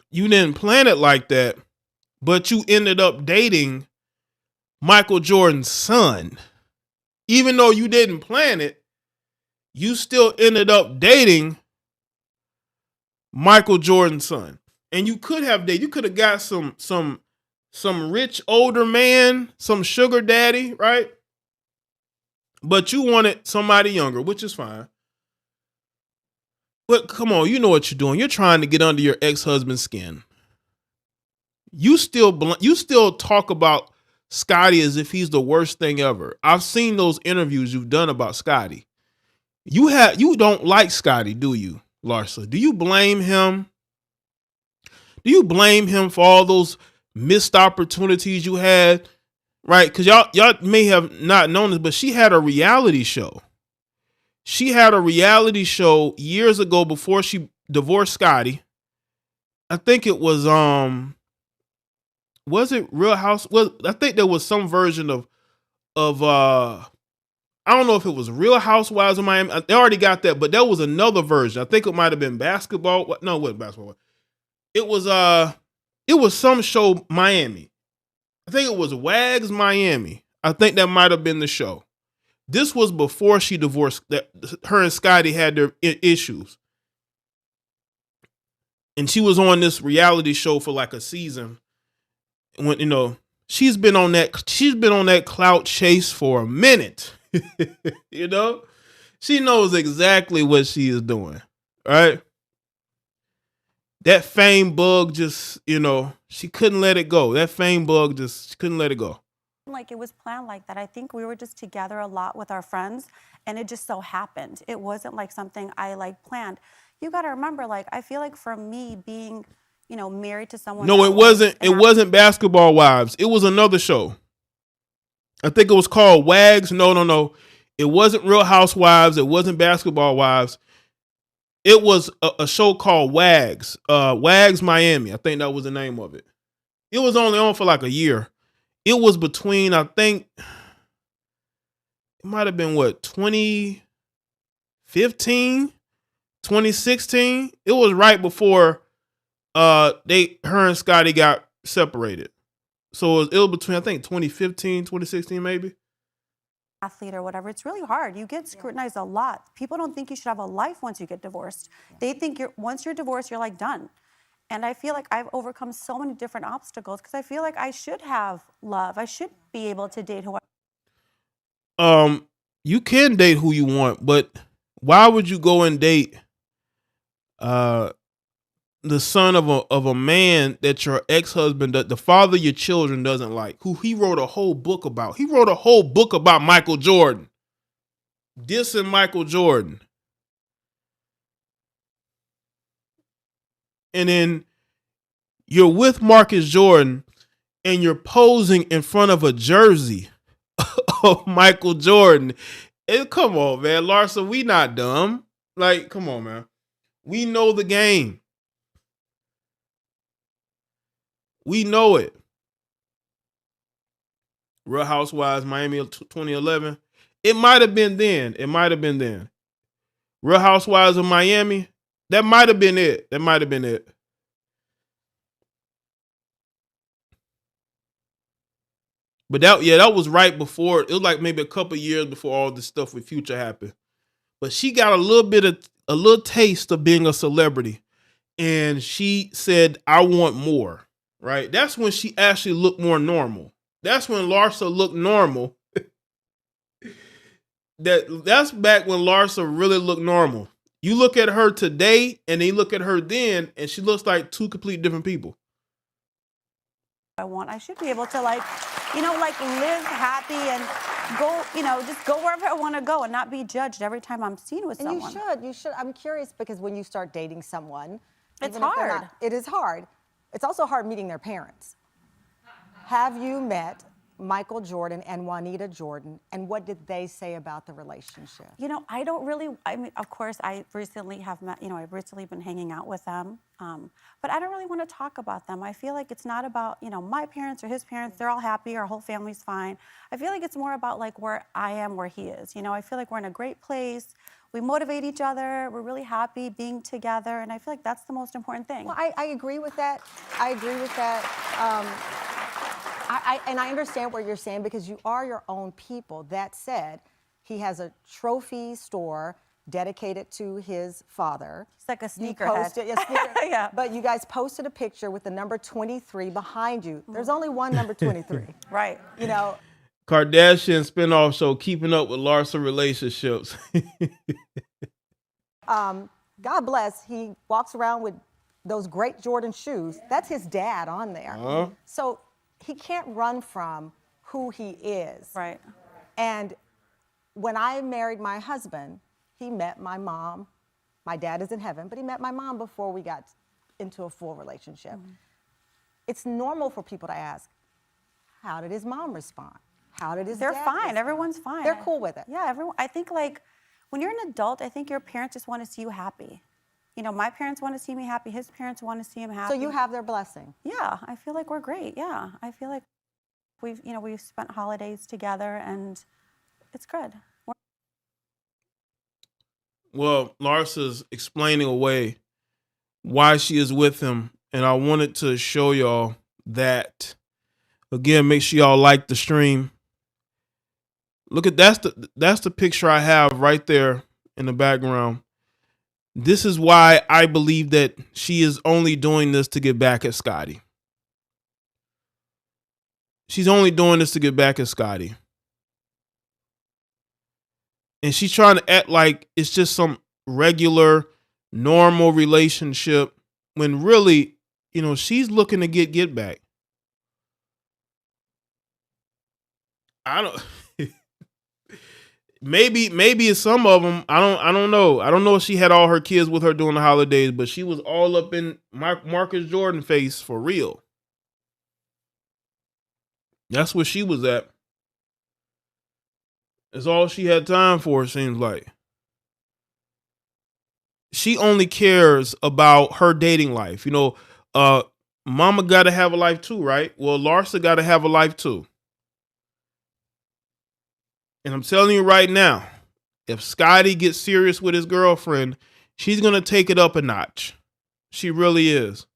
You didn't plan it like that, but you ended up dating Michael Jordan's son. Even though you didn't plan it, you still ended up dating Michael Jordan's son. And you could have dated, you could have got some rich older man, some sugar daddy, right? But you wanted somebody younger, which is fine. But come on, you know what you're doing. You're trying to get under your ex-husband's skin. You still talk about Scotty as if he's the worst thing ever. I've seen those interviews you've done about Scotty. You don't like Scotty, do you, Larsa? Do you blame him? Do you blame him for all those missed opportunities you had? Right? Because y'all may have not known this, but she had a reality show. She had a reality show years ago before she divorced Scotty. I think it was it Real House? I think there was some version of I don't know if it was Real Housewives of Miami. They already got that, but there was another version. I think it might have been basketball. No, it wasn't basketball. It was some show, Miami. I think it was Wags Miami. I think that might have been the show. This was before she divorced. Her and Scotty had their issues. And she was on this reality show for like a season. When, she's been on that clout chase for a minute. She knows exactly what she is doing. Right? that fame bug just, she couldn't let it go. That fame bug just, she couldn't let it go. Like it was planned like that. I think we were just together a lot with our friends, and it just so happened. It wasn't like something I like planned. You got to remember, like, I feel like for me being, married to someone. No, it wasn't. It wasn't Basketball Wives. It was another show. I think it was called Wags. No. It wasn't Real Housewives. It wasn't Basketball Wives. It was a show called Wags. Wags Miami. I think that was the name of it. It was only on for like a year. It was between, I think, it might have been 2015, 2016. It was right before her and Scotty got separated. So it was between, I think, 2015, 2016 maybe. Athlete or whatever, it's really hard. You get scrutinized a lot. People don't think you should have a life once you get divorced. They think once you're divorced, you're like done. And I feel like I've overcome so many different obstacles because I feel like I should have love. I should be able to date who you can date who you want, but why would you go and date the son of a man that your ex-husband, the father of your children, doesn't like, who he wrote a whole book about? He wrote a whole book about Michael Jordan, dissing Michael Jordan. And then you're with Marcus Jordan and you're posing in front of a jersey of Michael Jordan. And come on, man. Larsa, we not dumb. Like, come on, man. We know the game. We know it. Real Housewives Miami 2011. It might have been then. Real Housewives of Miami. That might have been it. But that was right before. It was like maybe a couple years before all this stuff with Future happened. But she got a little taste of being a celebrity. And she said, I want more. Right? That's when she actually looked more normal. That's when Larsa looked normal. That's back when Larsa really looked normal. You look at her today and then you look at her then, and she looks like two completely different people. I want. I should be able to live happy and go, just go wherever I want to go and not be judged every time I'm seen with someone. You should. I'm curious because when you start dating someone, it's hard. It is hard. It's also hard meeting their parents. Have you met Michael Jordan and Juanita Jordan, and what did they say about the relationship? I don't really, of course, I recently have met, I've recently been hanging out with them, but I don't really want to talk about them. I feel like it's not about, my parents or his parents. They're all happy. Our whole family's fine. I feel like it's more about like where I am, where he is. I feel like we're in a great place. We motivate each other. We're really happy being together, and I feel like that's the most important thing. Well, I agree with that. And I understand what you're saying because you are your own people. That said, he has a trophy store dedicated to his father. It's like a sneakerhead. Yeah. But you guys posted a picture with the number 23 behind you. There's only one number 23. Right. Kardashian spinoff show, Keeping Up with Larsa Relationships. God bless. He walks around with those great Jordan shoes. That's his dad on there. So he can't run from who he is. Right. And when I married my husband, he met my mom. My dad is in heaven, but he met my mom before we got into a full relationship. It's normal for people to ask, how did his mom respond? How did his dad They're fine. respond? Everyone's fine. They're cool with it. Yeah, everyone. I think when you're an adult, I think your parents just want to see you happy. My parents want to see me happy. His parents want to see him happy. So you have their blessing. Yeah, I feel like we're great. Yeah, I feel like we've spent holidays together, and it's good. Well, Larsa's explaining away why she is with him, and I wanted to show y'all that. Again, make sure y'all like the stream. Look at that's the picture I have right there in the background. This is why I believe that she is only doing this to get back at Scotty. She's only doing this to get back at Scotty. And she's trying to act like it's just some regular, normal relationship. when really, she's looking to get back. I don't. Maybe it's some of them. I don't know. I don't know if she had all her kids with her during the holidays, but she was all up in Marcus Jordan face for real. That's where she was at. It's all she had time for, it seems like. She only cares about her dating life. Mama got to have a life too, right? Well, Larsa got to have a life too. And I'm telling you right now, if Scotty gets serious with his girlfriend, she's going to take it up a notch. She really is.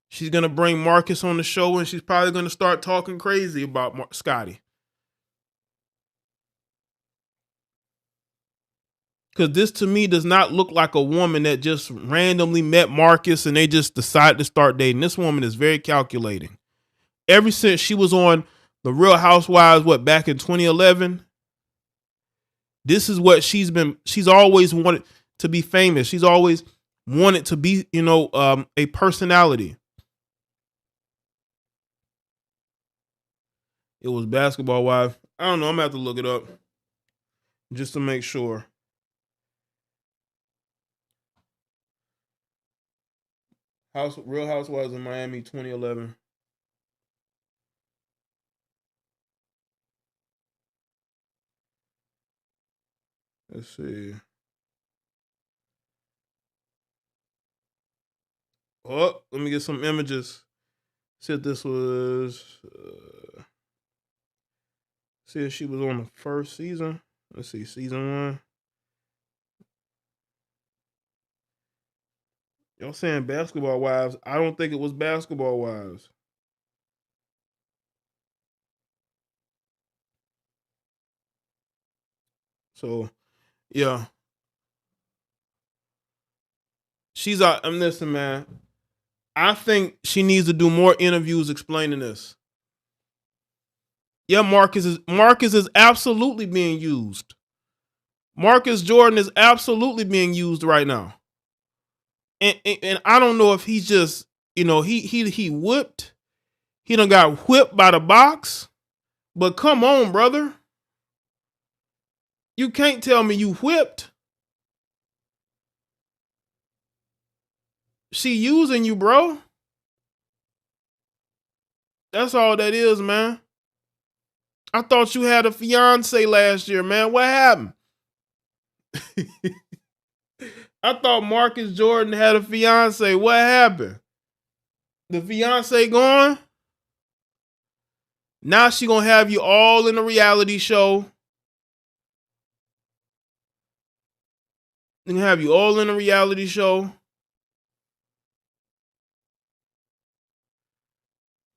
She's going to bring Marcus on the show, and she's probably going to start talking crazy about Scotty. Because this to me does not look like a woman that just randomly met Marcus and they just decided to start dating. This woman is very calculating. Ever since she was on The Real Housewives, back in 2011, this is what she's always wanted to be famous. She's always wanted to be, a personality. It was Basketball Wives. I don't know. I'm going to have to look it up just to make sure. Real Housewives in Miami 2011. Let's see. Oh, let me get some images. Said this was. Said she was on the first season. Let's see, season 1. Y'all saying Basketball Wives? I don't think it was Basketball Wives. So, yeah. She's out. Listen, man. I think she needs to do more interviews explaining this. Yeah, Marcus is absolutely being used. Marcus Jordan is absolutely being used right now. And I don't know if he's just, he whipped. He done got whipped by the box. But come on, brother. You can't tell me you whipped. She using you, bro. That's all that is, man. I thought you had a fiance last year, man. What happened? I thought Marcus Jordan had a fiance. What happened? The fiance gone? Now she gonna have you all in a reality show. Gonna have you all in a reality show.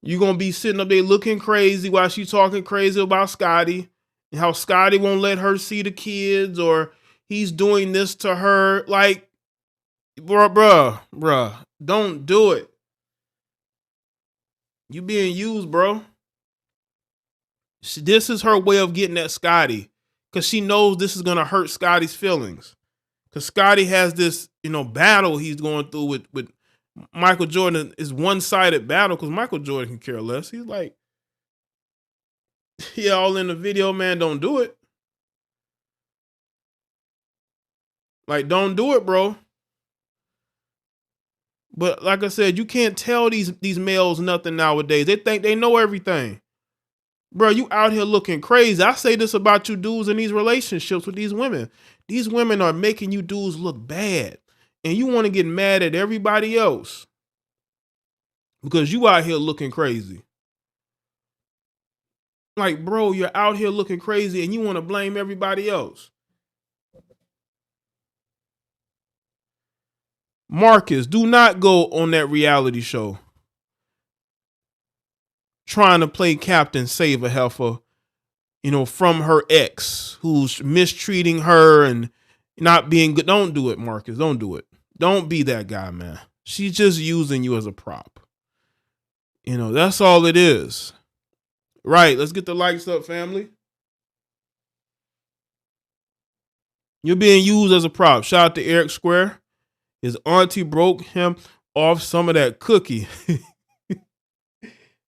You're gonna be sitting up there looking crazy while she's talking crazy about Scotty and how Scotty won't let her see the kids or he's doing this to her. Like, bruh, don't do it. You being used, bro. This is her way of getting at Scotty because she knows this is gonna hurt Scotty's feelings. Because Scotty has this, battle he's going through with Michael Jordan. Is one-sided battle because Michael Jordan can care less. He's like, yeah, all in the video, man. Don't do it. Like, don't do it, bro. But like I said, you can't tell these males nothing nowadays. They think they know everything. Bro, you out here looking crazy. I say this about you dudes in these relationships with these women. These women are making you dudes look bad. And you want to get mad at everybody else. Because you out here looking crazy. Like, bro, you're out here looking crazy and you want to blame everybody else. Marcus, do not go on that reality show trying to play Captain Save a Heifer, from her ex who's mistreating her and not being good. Don't do it, Marcus. Don't do it. Don't be that guy, man. She's just using you as a prop. That's all it is. Right. Let's get the likes up, family. You're being used as a prop. Shout out to Eric Square. His auntie broke him. off some of that cookie.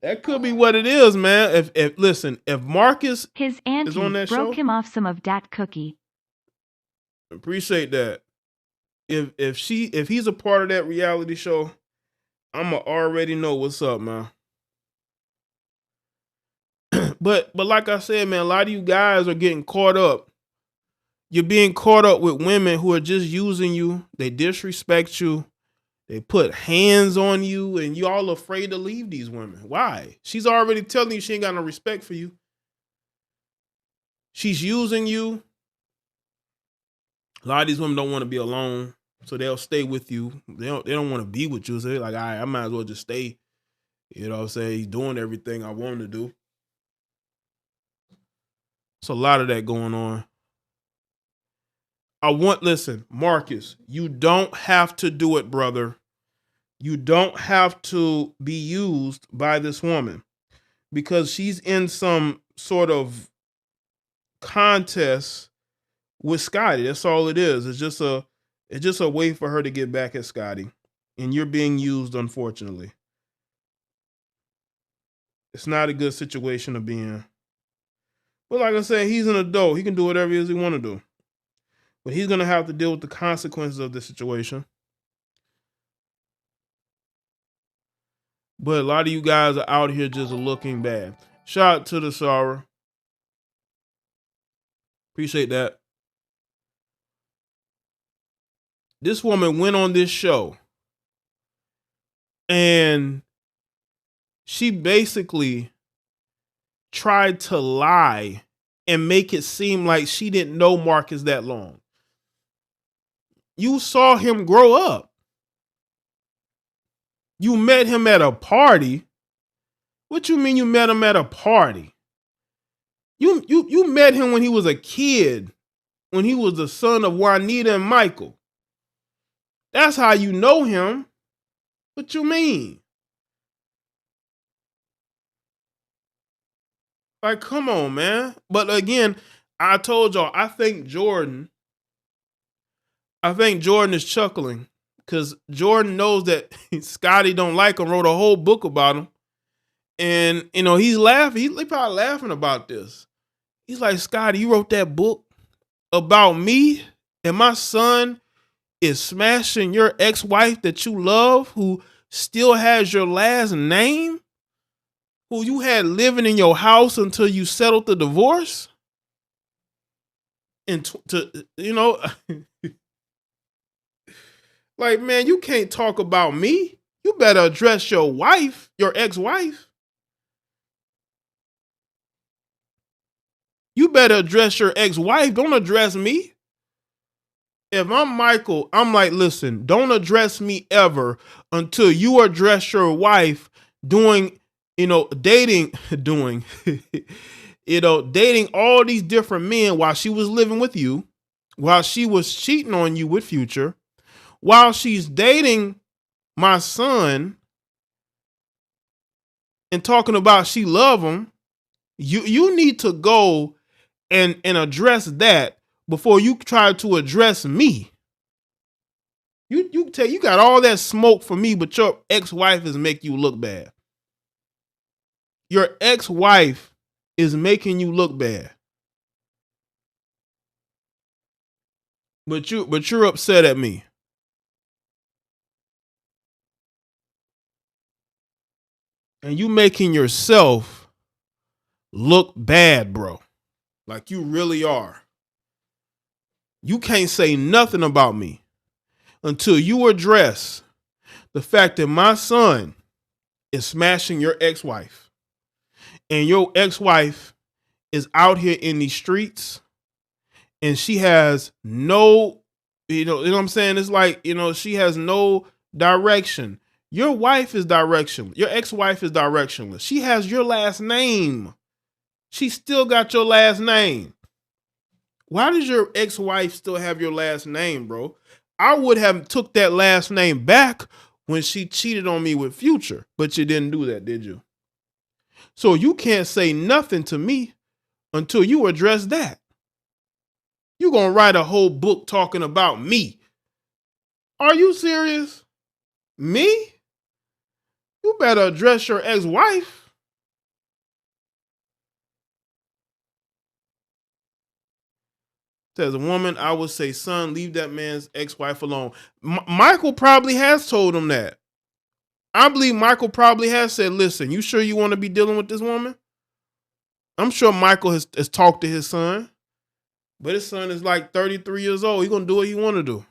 That could be what it is, man. If Marcus His is on auntie that broke show, him off some of that cookie. appreciate that. If he's a part of that reality show, I'ma already know what's up, man. But like I said, man, a lot of you guys are getting caught up. You're being caught up with women who are just using you. They disrespect you. They put hands on you, and you all afraid to leave these women. Why? She's already telling you she ain't got no respect for you. She's using you. A lot of these women don't want to be alone, so they'll stay with you. They don't want to be with you, so they're like, all right, I might as well just stay. You know what I'm saying? He's doing everything I want him to do. It's a lot of that going on. Listen, Marcus, you don't have to do it, brother. You don't have to be used by this woman because she's in some sort of contest with Scotty. That's all it is. It's just a way for her to get back at Scotty. And you're being used, unfortunately. It's not a good situation to be in. But like I said, he's an adult. He can do whatever it is he want to do. But he's going to have to deal with the consequences of the situation. But a lot of you guys are out here just looking bad. Shout out to the Sarah. Appreciate that. This woman went on this show and she basically tried to lie and make it seem like she didn't know Marcus that long. You saw him grow up. You met him at a party. What you mean you met him at a party? You met him when he was a kid, when he was the son of Juanita and Michael. That's how you know him. What you mean? Like, come on, man. But again, I told y'all, I think Jordan is chuckling because Jordan knows that Scotty don't like him, wrote a whole book about him. And, you know, he's laughing. He's probably laughing about this. He's like, Scotty, you wrote that book about me and my son is smashing your ex-wife that you love, who still has your last name, who you had living in your house until you settled the divorce. And you know, like, man, you can't talk about me. You better address your wife, your ex-wife. You better address your ex-wife. Don't address me. If I'm Michael, I'm like, listen, don't address me ever until you address your wife dating all these different men while she was living with you, while she was cheating on you with Future, while she's dating my son and talking about she love him. You need to go and address that before you try to address me. You got all that smoke for me, but your ex-wife is making you look bad. Your ex-wife is making you look bad. But you're upset at me. And you making yourself look bad, bro. Like you really are. You can't say nothing about me until you address the fact that my son is smashing your ex-wife. And your ex-wife is out here in these streets and she has no, you know what I'm saying? It's like, she has no direction. Your wife is directionless. Your ex-wife is directionless. She has your last name. She still got your last name. Why does your ex-wife still have your last name, bro? I would have took that last name back when she cheated on me with Future, but you didn't do that, did you? So you can't say nothing to me until you address that. You're going to write a whole book talking about me. Are you serious? Me? You better address your ex-wife. Says a woman, I would say, son, leave that man's ex-wife alone. Michael probably has told him that. I believe Michael probably has said, listen, you sure you want to be dealing with this woman? I'm sure Michael has talked to his son. But his son is like 33 years old. He's going to do what he want to do.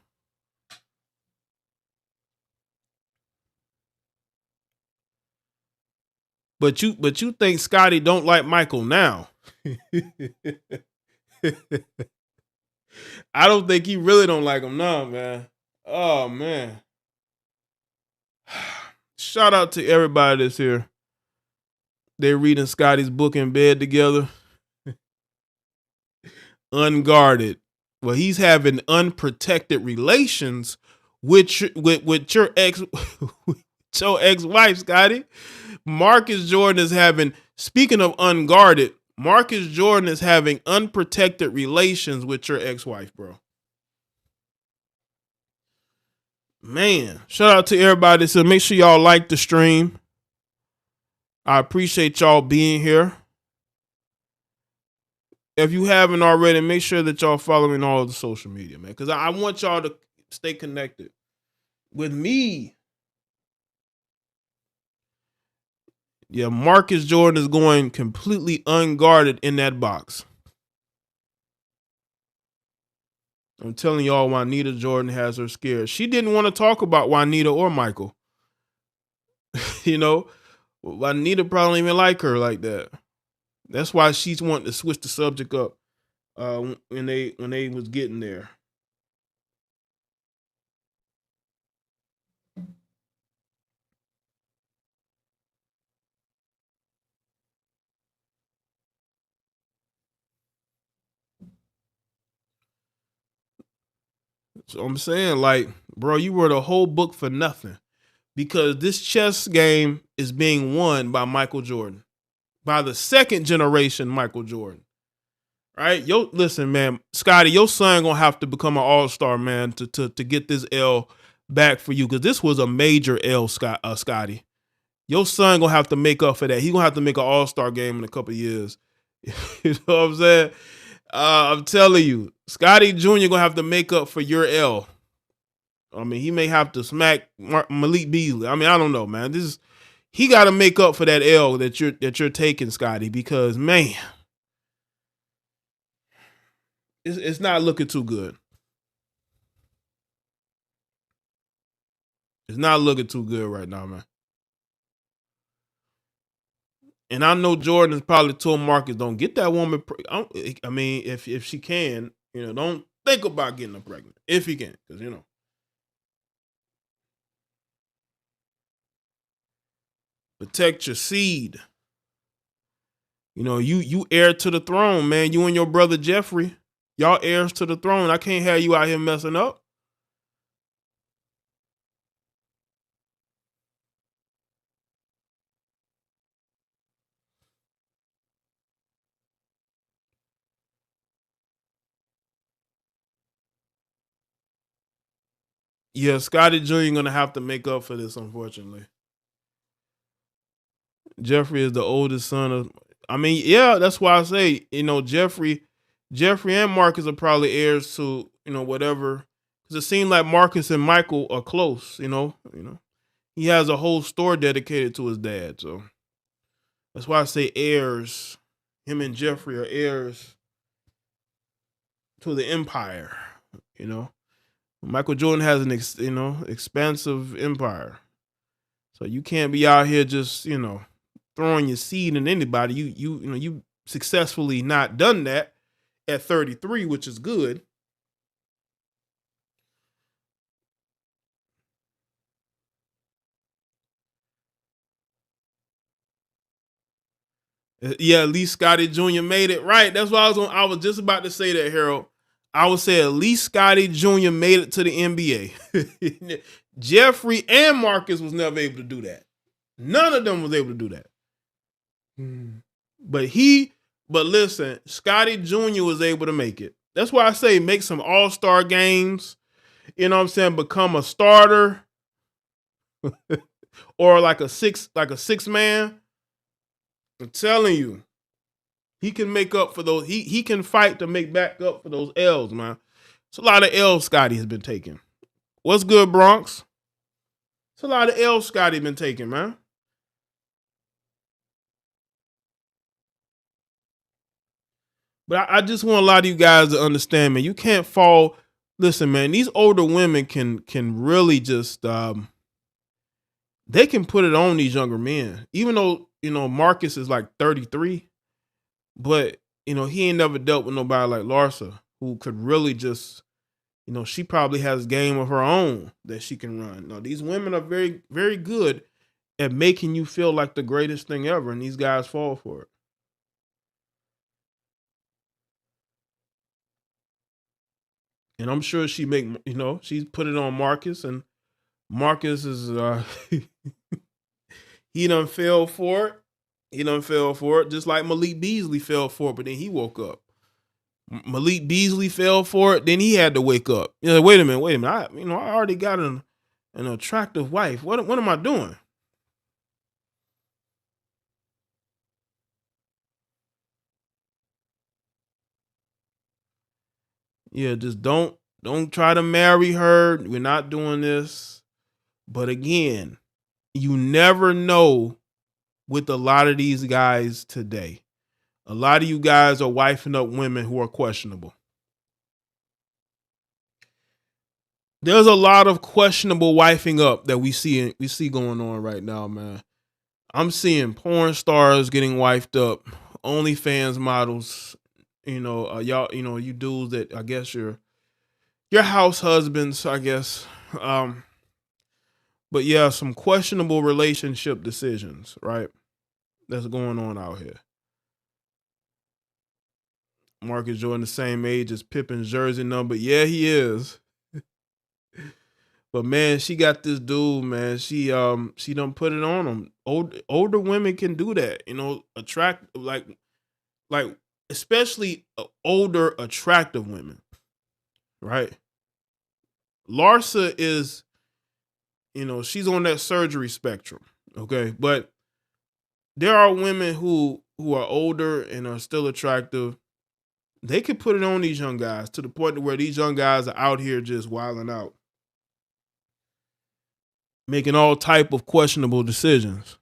But you think Scotty don't like Michael now. I don't think he really don't like him now, man. Oh, man. Shout out to everybody that's here. They're reading Scotty's book in bed together. Unguarded. Well, he's having unprotected relations with your ex-wife, Scotty. Marcus Jordan is having, speaking of unguarded, Marcus Jordan is having unprotected relations with your ex-wife, bro. Man, shout out to everybody. So make sure y'all like the stream. I appreciate y'all being here. If you haven't already, make sure that y'all following all of the social media, man. Because I want y'all to stay connected with me. Yeah, Marcus Jordan is going completely unguarded in that box. I'm telling y'all, Juanita Jordan has her scared. She didn't want to talk about Juanita or Michael. You know, Juanita probably even like her like that. That's why she's wanting to switch the subject up when they was getting there. So I'm saying, like, bro, you wrote a whole book for nothing because this chess game is being won by Michael Jordan, by the second generation Michael Jordan. Right? Listen, man, Scotty, your son gonna have to become an all-star, man, to get this L back for you, because this was a major L, Scotty. Your son gonna have to make up for that. He gonna have to make an all-star game in a couple of years. You know what I'm saying? I'm telling you, Scotty Jr. gonna have to make up for your L. I mean, he may have to smack Malik Beasley. I mean, I don't know, man. He got to make up for that L that you're taking, Scotty, because man, it's not looking too good. It's not looking too good right now, man. And I know Jordan has probably told Marcus, don't get that woman. I mean, if she can, you know, don't think about getting her pregnant if he can, because you know. Protect your seed. You know, you heir to the throne, man. You and your brother Jeffrey, y'all heirs to the throne. I can't have you out here messing up. Yeah, Scotty Jr. gonna have to make up for this, unfortunately. Jeffrey is the oldest son of. I mean, yeah, that's why I say, you know, Jeffrey and Marcus are probably heirs to, you know, whatever. Because it seems like Marcus and Michael are close. You know, he has a whole store dedicated to his dad, so that's why I say heirs. Him and Jeffrey are heirs to the empire. You know, Michael Jordan has an expansive empire, so you can't be out here just, you know, throwing your seed in anybody. You successfully not done that at 33, which is good. Yeah, at least Scotty Jr. made it. Right. That's what I was just about to say that, Harold. I would say at least Scotty Jr. made it to the NBA. Jeffrey and Marcus was never able to do that. None of them was able to do that. But listen, Scotty Jr. was able to make it. That's why I say make some all-star games. You know what I'm saying? Become a starter. or like a six man. I'm telling you, he can make up for those. He can fight to make back up for those L's, man. It's a lot of L's Scotty has been taking. What's good, Bronx? It's a lot of L's Scotty been taking, man. But I just want a lot of you guys to understand, man. You can't fall. Listen, man. These older women can really just they can put it on these younger men. Even though Marcus is like 33, but he ain't never dealt with nobody like Larsa, who could really just she probably has game of her own that she can run. No, these women are very, very good at making you feel like the greatest thing ever, and these guys fall for it. And I'm sure she's put it on Marcus, and Marcus is he done fell for it. He done fell for it, just like Malik Beasley fell for it, but then he woke up. Malik Beasley fell for it, then he had to wake up. Wait a minute. I already got an attractive wife. What am I doing? Yeah, just don't try to marry her. We're not doing this. But again, you never know with a lot of these guys today. A lot of you guys are wifing up women who are questionable. There's a lot of questionable wifing up that we see going on right now, man. I'm seeing porn stars getting wifed up, OnlyFans models, y'all, you dudes that I guess your house husbands, I guess. But yeah, some questionable relationship decisions, right? That's going on out here. Marcus Jordan, the same age as Pippen's jersey number. Yeah, he is. But man, she got this dude, man. She done put it on him. Older women can do that, attract like especially older attractive women, right? Larsa is, she's on that surgery spectrum, okay? But there are women who are older and are still attractive. They could put it on these young guys to the point where these young guys are out here just wilding out, making all type of questionable decisions.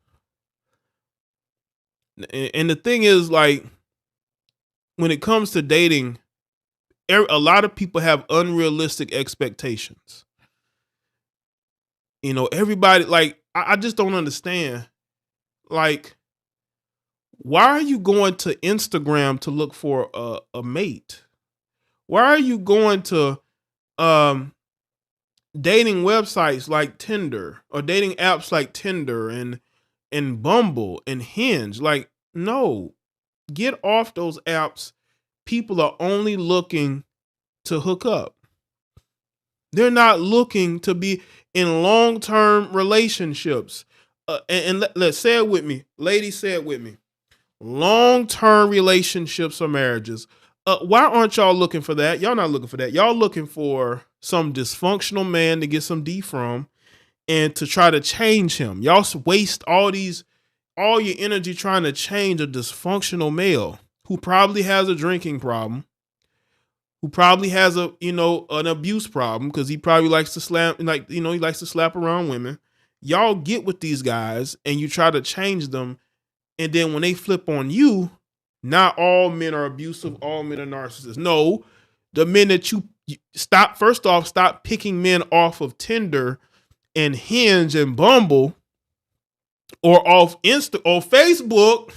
And the thing is, like, when it comes to dating, a lot of people have unrealistic expectations. Everybody, like, I just don't understand. Like, why are you going to Instagram to look for a mate? Why are you going to dating websites like Tinder or dating apps like Tinder and Bumble and Hinge? Like, no, get off those apps. People are only looking to hook up. They're not looking to be in long-term relationships. And let's say it with me. Ladies, say it with me. Long-term relationships or marriages. Why aren't y'all looking for that? Y'all not looking for that. Y'all looking for some dysfunctional man to get some D from and to try to change him. Y'all waste all your energy trying to change a dysfunctional male who probably has a drinking problem, who probably has an abuse problem because he probably likes to slap, he likes to slap around women. Y'all get with these guys and you try to change them. And then when they flip on you, not all men are abusive, all men are narcissists. No, the men that you stop picking men off of Tinder and Hinge and Bumble or off Insta or Facebook.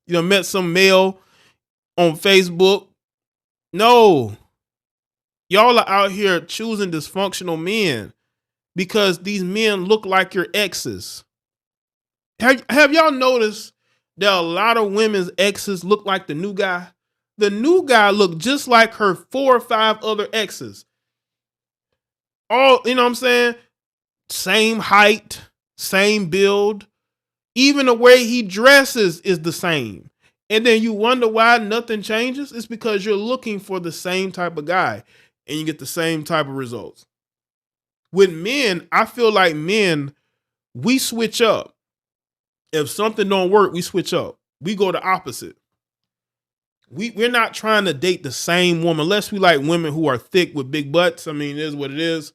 Met some male on Facebook. No, y'all are out here choosing dysfunctional men because these men look like your exes. Have y'all noticed that a lot of women's exes look like the new guy? The new guy looked just like her 4 or 5 other exes. All, you know what I'm saying? Same height, same build. Even the way he dresses is the same. And then you wonder why nothing changes? It's because you're looking for the same type of guy and you get the same type of results. With men, I feel like men, we switch up. If something don't work, we switch up. We go the opposite. We're not trying to date the same woman unless we like women who are thick with big butts. I mean, it is what it is.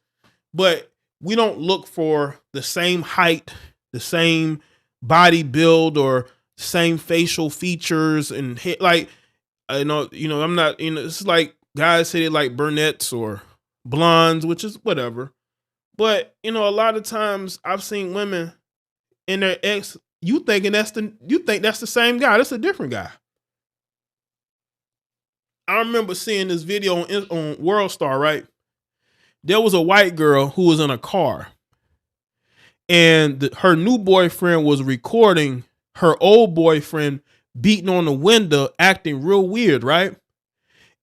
But we don't look for the same height, the same body build, or same facial features and like, I'm not, it's like guys say they like brunettes or blondes, which is whatever. But, a lot of times I've seen women and their ex, you think that's the same guy. That's a different guy. I remember seeing this video on World Star, right? There was a white girl who was in a car, and her new boyfriend was recording her old boyfriend beating on the window, acting real weird, right?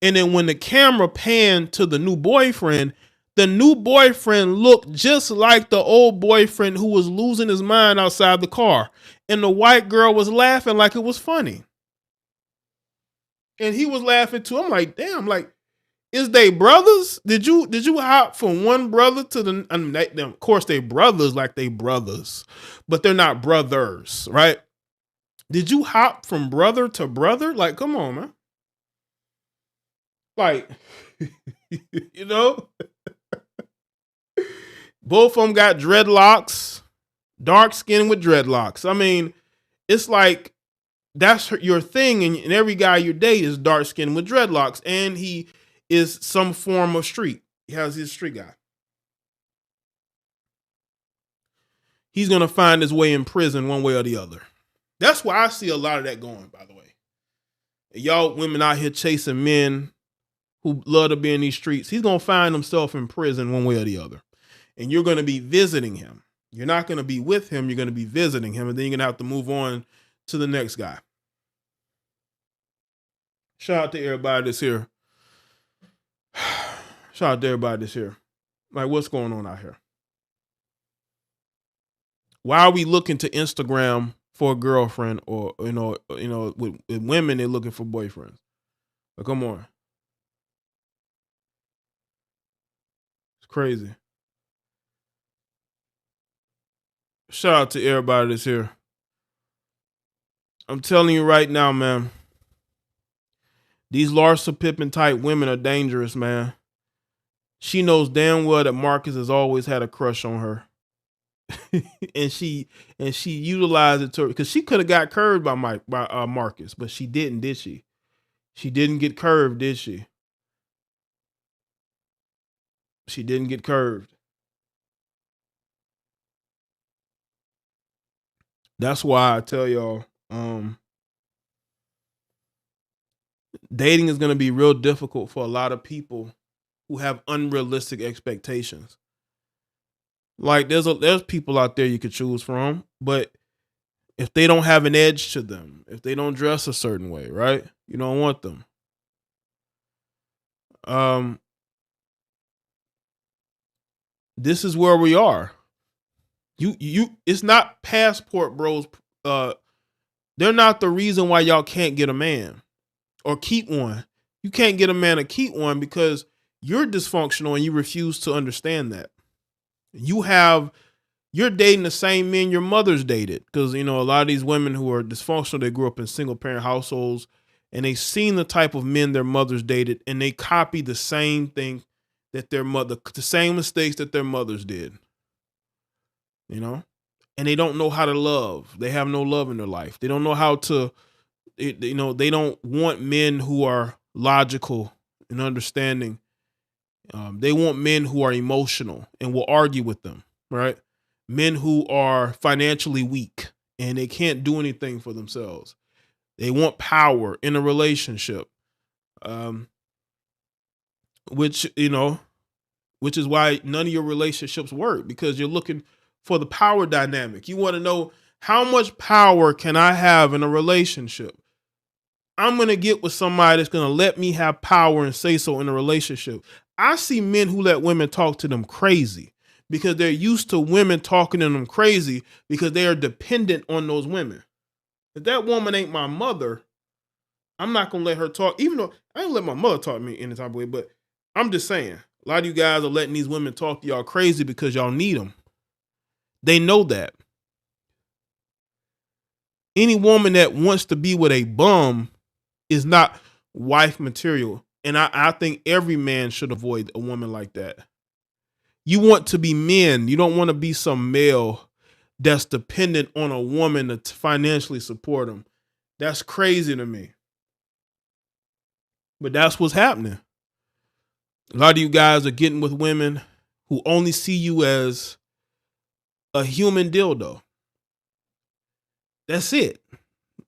And then when the camera panned to the new boyfriend looked just like the old boyfriend who was losing his mind outside the car. And the white girl was laughing like it was funny. And he was laughing too. I'm like, damn, like, is they brothers? Did you hop from one brother to the? I mean, of course they brothers, like they brothers, but they're not brothers, right? Did you hop from brother to brother? Like, come on, man. Like, both of them got dreadlocks, dark skin with dreadlocks. I mean, it's like, that's your thing, and every guy you date is dark skin with dreadlocks, and he is some form of street. He has his street guy. He's gonna find his way in prison one way or the other. That's why I see a lot of that going, by the way. Y'all women out here chasing men who love to be in these streets. He's gonna find himself in prison one way or the other. And you're gonna be visiting him. You're not gonna be with him, you're gonna be visiting him, and then you're gonna have to move on to the next guy. Shout out to everybody that's here. Shout out to everybody that's here. Like, what's going on out here? Why are we looking to Instagram for a girlfriend, or with women they're looking for boyfriends? But come on, it's crazy. Shout out to everybody that's here. I'm telling you right now, man. These Larsa Pippen type women are dangerous, man. She knows damn well that Marcus has always had a crush on her. and she utilized it to, because she could have got curved by Marcus, but she didn't, did she? She didn't get curved, did she? She didn't get curved. That's why I tell y'all, dating is going to be real difficult for a lot of people who have unrealistic expectations. Like, there's people out there you could choose from, but if they don't have an edge to them, if they don't dress a certain way, right? You don't want them. This is where we are. It's not passport bros. They're not the reason why y'all can't get a man or keep one. You can't get a man or keep one because you're dysfunctional and you refuse to understand that. You're dating the same men your mother's dated, because a lot of these women who are dysfunctional, they grew up in single parent households and they've seen the type of men their mothers dated, and they copy the same thing that the same mistakes that their mothers did. And they don't know how to love. They have no love in their life. They don't know how to, they don't want men who are logical and understanding. They want men who are emotional and will argue with them, right? Men who are financially weak and they can't do anything for themselves. They want power in a relationship, which is why none of your relationships work, because you're looking for the power dynamic. You want to know, how much power can I have in a relationship? I'm going to get with somebody that's going to let me have power and say so in a relationship. I see men who let women talk to them crazy because they're used to women talking to them crazy because they are dependent on those women. If that woman ain't my mother, I'm not going to let her talk, even though I ain't let my mother talk to me any type of way, but I'm just saying, A lot of you guys are letting these women talk to y'all crazy because y'all need them. They know that. Any woman that wants to be with a bum is not wife material. And I think every man should avoid a woman like that. You want to be men. You don't want to be some male that's dependent on a woman to financially support him. That's crazy to me. But that's what's happening. A lot of you guys are getting with women who only see you as a human dildo. That's it.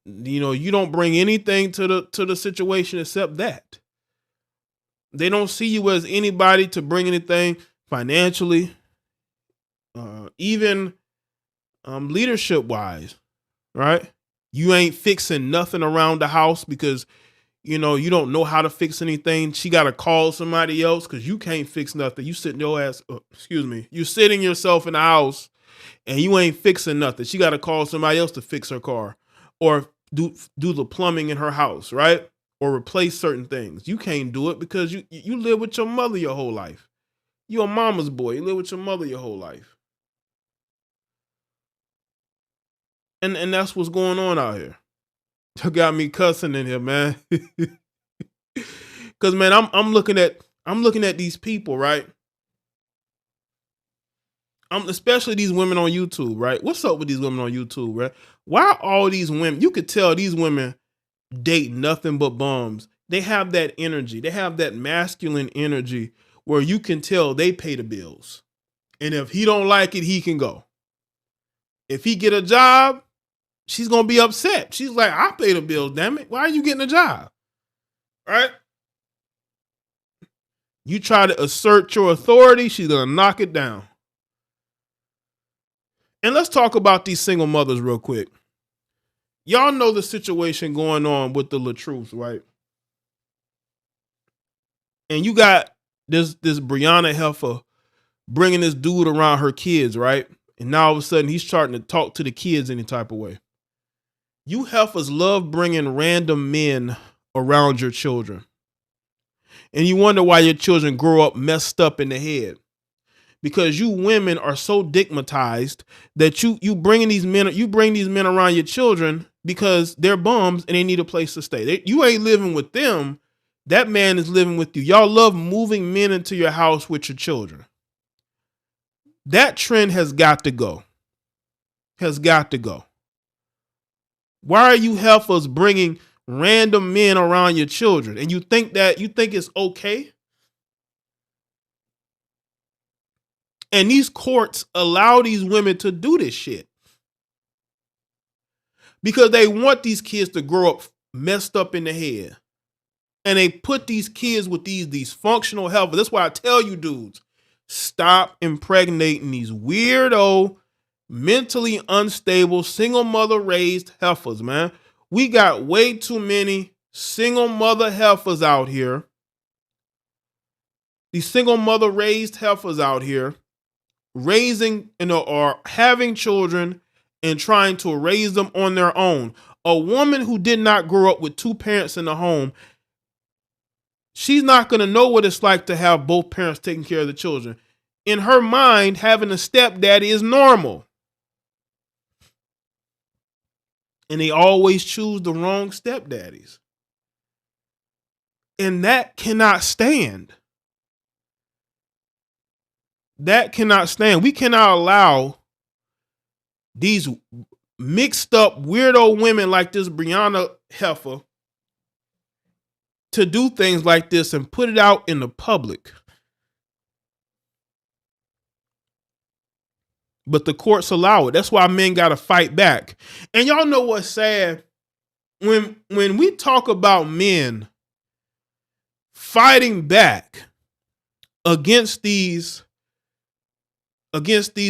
You know, you don't bring anything to the situation except that. They don't see you as anybody to bring anything financially, even leadership wise, right? You ain't fixing nothing around the house because, you know, you don't know how to fix anything. She got to call somebody else because you can't fix nothing. You sitting your ass, you sitting yourself in the house and you ain't fixing nothing. She got to call somebody else to fix her car or do the plumbing in her house, right? Or replace certain things. You can't do it because you live with your mother your whole life. You're a mama's boy. You live with your mother your whole life. And that's what's going on out here. You got me cussing in here, man. Cause man, I'm looking at these people, right? Especially these women on YouTube, right? What's up with these women on YouTube, right? Why are all these women, you could tell these women date nothing but bums. They have that energy. They have that masculine energy where you can tell they pay the bills. And if he don't like it, he can go. If he get a job, she's going to be upset. She's like, I pay the bills, damn it. Why are you getting a job? Right? You try to assert your authority, she's going to knock it down. And let's talk about these single mothers real quick. Y'all know the situation going on with the LaTruths, right? And you got this Brianna Heifer bringing this dude around her kids, right? And now all of a sudden he's starting to talk to the kids any type of way. You heifers love bringing random men around your children. And you wonder why your children grow up messed up in the head. Because you women are so digmatized that you bring these men around your children because they're bums and they need a place to stay. You ain't living with them. That man is living with you. Y'all love moving men into your house with your children. That trend has got to go. Has got to go. Why are you heifers bringing random men around your children? And you think it's okay? And these courts allow these women to do this shit because they want these kids to grow up messed up in the head. And they put these kids with these functional heifers. That's why I tell you dudes, stop impregnating these weirdo, mentally unstable, single mother raised heifers, man. We got way too many single mother heifers out here. These single mother raised heifers out here raising, or having children and trying to raise them on their own. A woman who did not grow up with two parents in the home, she's not going to know what it's like to have both parents taking care of the children. In her mind, having a stepdaddy is normal. And they always choose the wrong stepdaddies. And that cannot stand. That cannot stand. We cannot allow these mixed up weirdo women like this Brianna Heifer to do things like this and put it out in the public. But the courts allow it. That's why men got to fight back. And y'all know what's sad? When we talk about men fighting back against these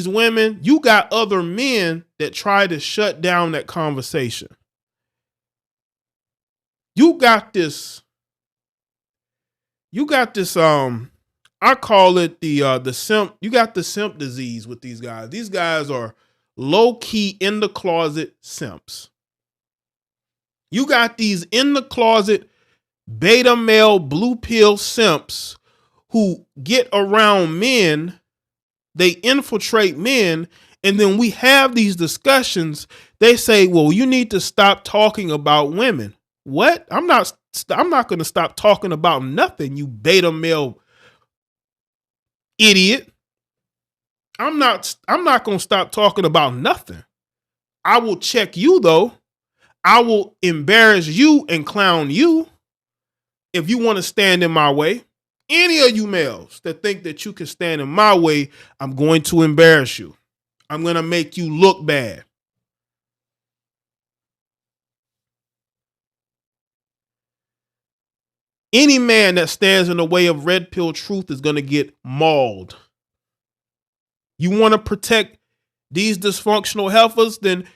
women, you got other men that try to shut down that conversation. You got this, I call it the simp. You got the simp disease with these guys. These guys are low key in the closet simps. You got these in the closet beta male blue pill simps who get around men, they infiltrate men, and then we have these discussions. They say, well, you need to stop talking about women. What? I'm not going to stop talking about nothing, you beta male idiot. I'm not going to stop talking about nothing. I will check you though. I will embarrass you and clown you if you want to stand in my way. Any of you males that think that you can stand in my way, I'm going to embarrass you. I'm going to make you look bad. Any man that stands in the way of red pill truth is going to get mauled. You want to protect these dysfunctional heifers, then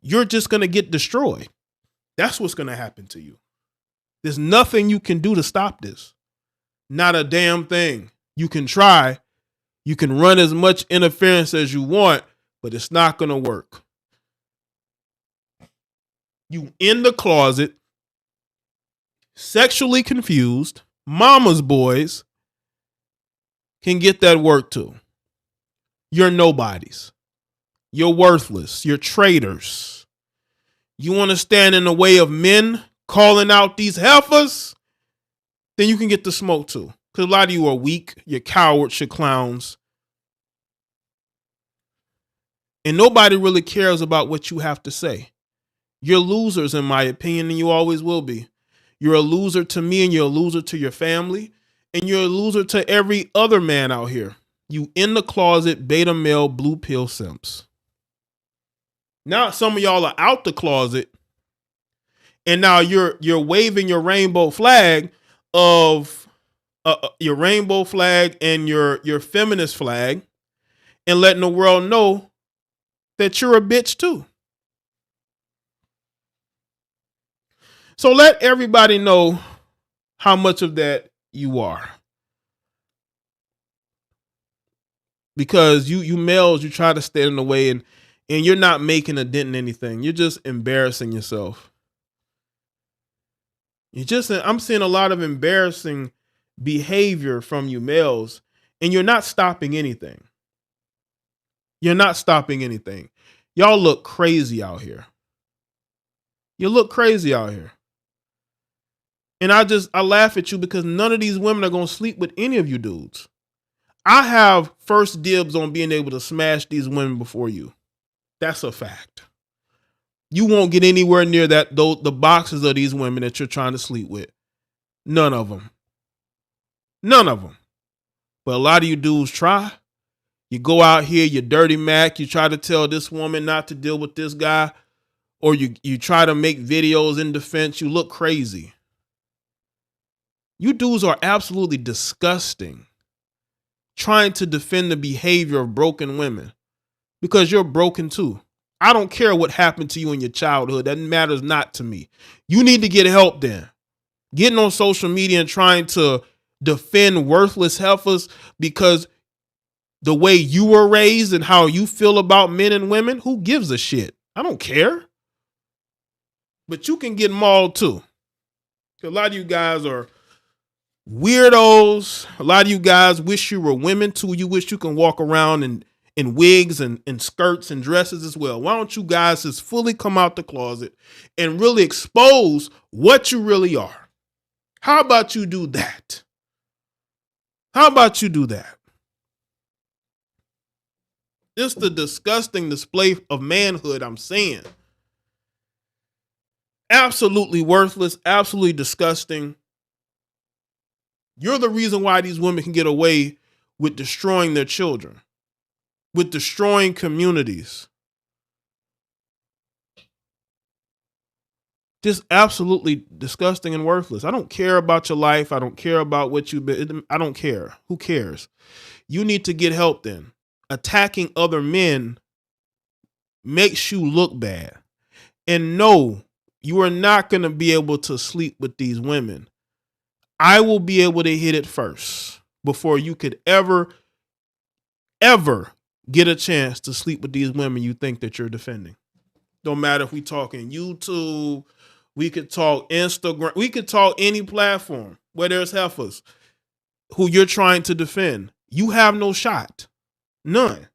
you're just going to get destroyed. That's what's going to happen to you. There's nothing you can do to stop this. Not a damn thing. You can try. You can run as much interference as you want, but it's not going to work. You in the closet, sexually confused, mama's boys can get that work too. You're nobodies. You're worthless. You're traitors. You want to stand in the way of men calling out these heifers? Then you can get the smoke too. Because a lot of you are weak. You're cowards. You're clowns. And nobody really cares about what you have to say. You're losers, in my opinion, and you always will be. You're a loser to me, and you're a loser to your family, and you're a loser to every other man out here. You in the closet, beta male, blue pill simps. Now some of y'all are out the closet, and now you're waving your rainbow flag of your rainbow flag and your feminist flag, and letting the world know that you're a bitch too. So let everybody know how much of that you are. Because you males, you try to stand in the way and you're not making a dent in anything. You're just embarrassing yourself. I'm seeing a lot of embarrassing behavior from you males, and you're not stopping anything. You're not stopping anything. Y'all look crazy out here. You look crazy out here. And I laugh at you because none of these women are going to sleep with any of you dudes. I have first dibs on being able to smash these women before you. That's a fact. You won't get anywhere near that, though, the boxes of these women that you're trying to sleep with. None of them. None of them. But a lot of you dudes try. You go out here, you dirty Mac, you try to tell this woman not to deal with this guy, or you try to make videos in defense. You look crazy. You dudes are absolutely disgusting trying to defend the behavior of broken women because you're broken too. I don't care what happened to you in your childhood. That matters not to me. You need to get help then. Getting on social media and trying to defend worthless heifers because the way you were raised and how you feel about men and women, who gives a shit? I don't care. But you can get mauled too. A lot of you guys are weirdos. A lot of you guys wish you were women too. You wish you can walk around in wigs and skirts and dresses as well. Why don't you guys just fully come out the closet and really expose what you really are? How about you do that? How about you do that? It's the disgusting display of manhood I'm seeing. Absolutely worthless, absolutely disgusting. You're the reason why these women can get away with destroying their children, with destroying communities. Just absolutely disgusting and worthless. I don't care about your life. I don't care about what you've been. I don't care. Who cares? You need to get help then. Attacking other men makes you look bad. And no, you are not going to be able to sleep with these women. I will be able to hit it first before you could ever get a chance to sleep with these women you think that you're defending. Don't matter if we talking YouTube, we could talk Instagram, we could talk any platform where there's heifers. who you're trying to defend. You have no shot. None.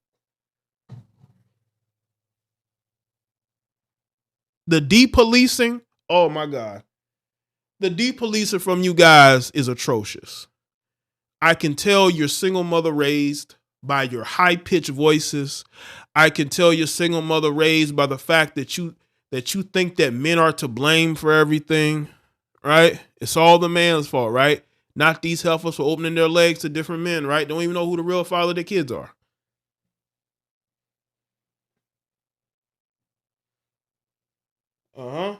The depolicing, oh my God. The depolicing from you guys is atrocious. I can tell you're single mother raised by your high-pitched voices. I can tell you're single mother raised by the fact that you think that men are to blame for everything, right? It's all the man's fault, right? Not these heifers for opening their legs to different men, right? Don't even know who the real father of their kids are. Uh-huh.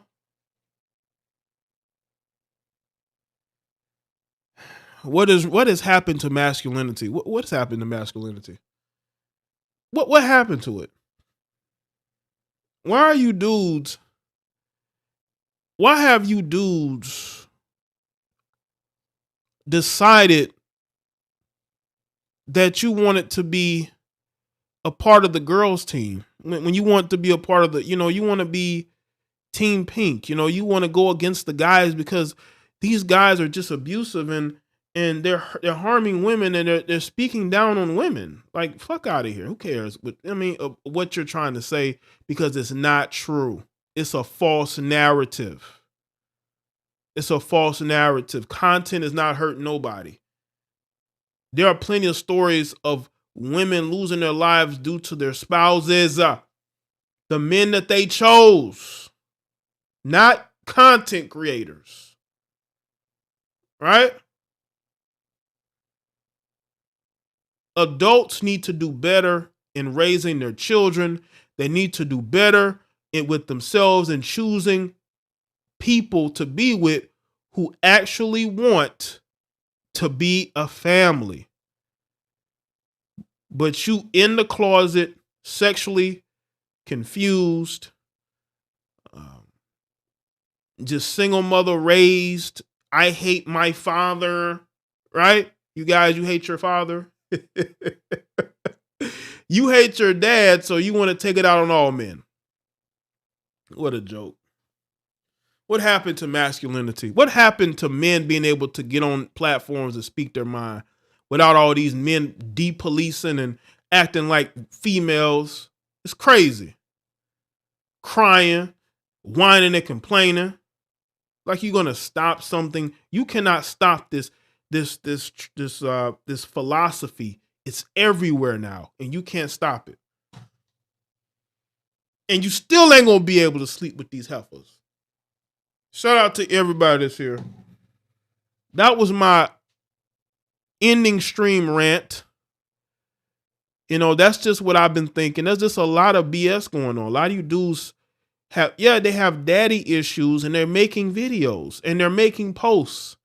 What has happened to masculinity? What's happened to masculinity? What happened to it? Why are you dudes? Why have you dudes decided that you wanted to be a part of the girls' team? When you want to be a part of the, you want to be Team Pink. You want to go against the guys because these guys are just abusive and they're harming women and they're speaking down on women. Like, fuck out of here. Who cares? But what you're trying to say, because it's not true. It's a false narrative. It's a false narrative. Content is not hurting nobody. There are plenty of stories of women losing their lives due to their spouses, the men that they chose, not content creators. Right? Adults need to do better in raising their children. They need to do better with themselves and choosing people to be with who actually want to be a family. But you in the closet, sexually confused, just single mother raised. I hate my father, right? You guys, you hate your father. You hate your dad, so you want to take it out on all men. What a joke. What happened to masculinity? What happened to men being able to get on platforms and speak their mind without all these men depolicing and acting like females? It's crazy. Crying, whining and complaining. Like you're gonna stop something. You cannot stop this philosophy. It's everywhere now, and you can't stop it. And you still ain't gonna be able to sleep with these heifers. Shout out to everybody that's here. That was my ending stream rant. That's just what I've been thinking. There's just a lot of BS going on. A lot of you dudes they have daddy issues and they're making videos and they're making posts.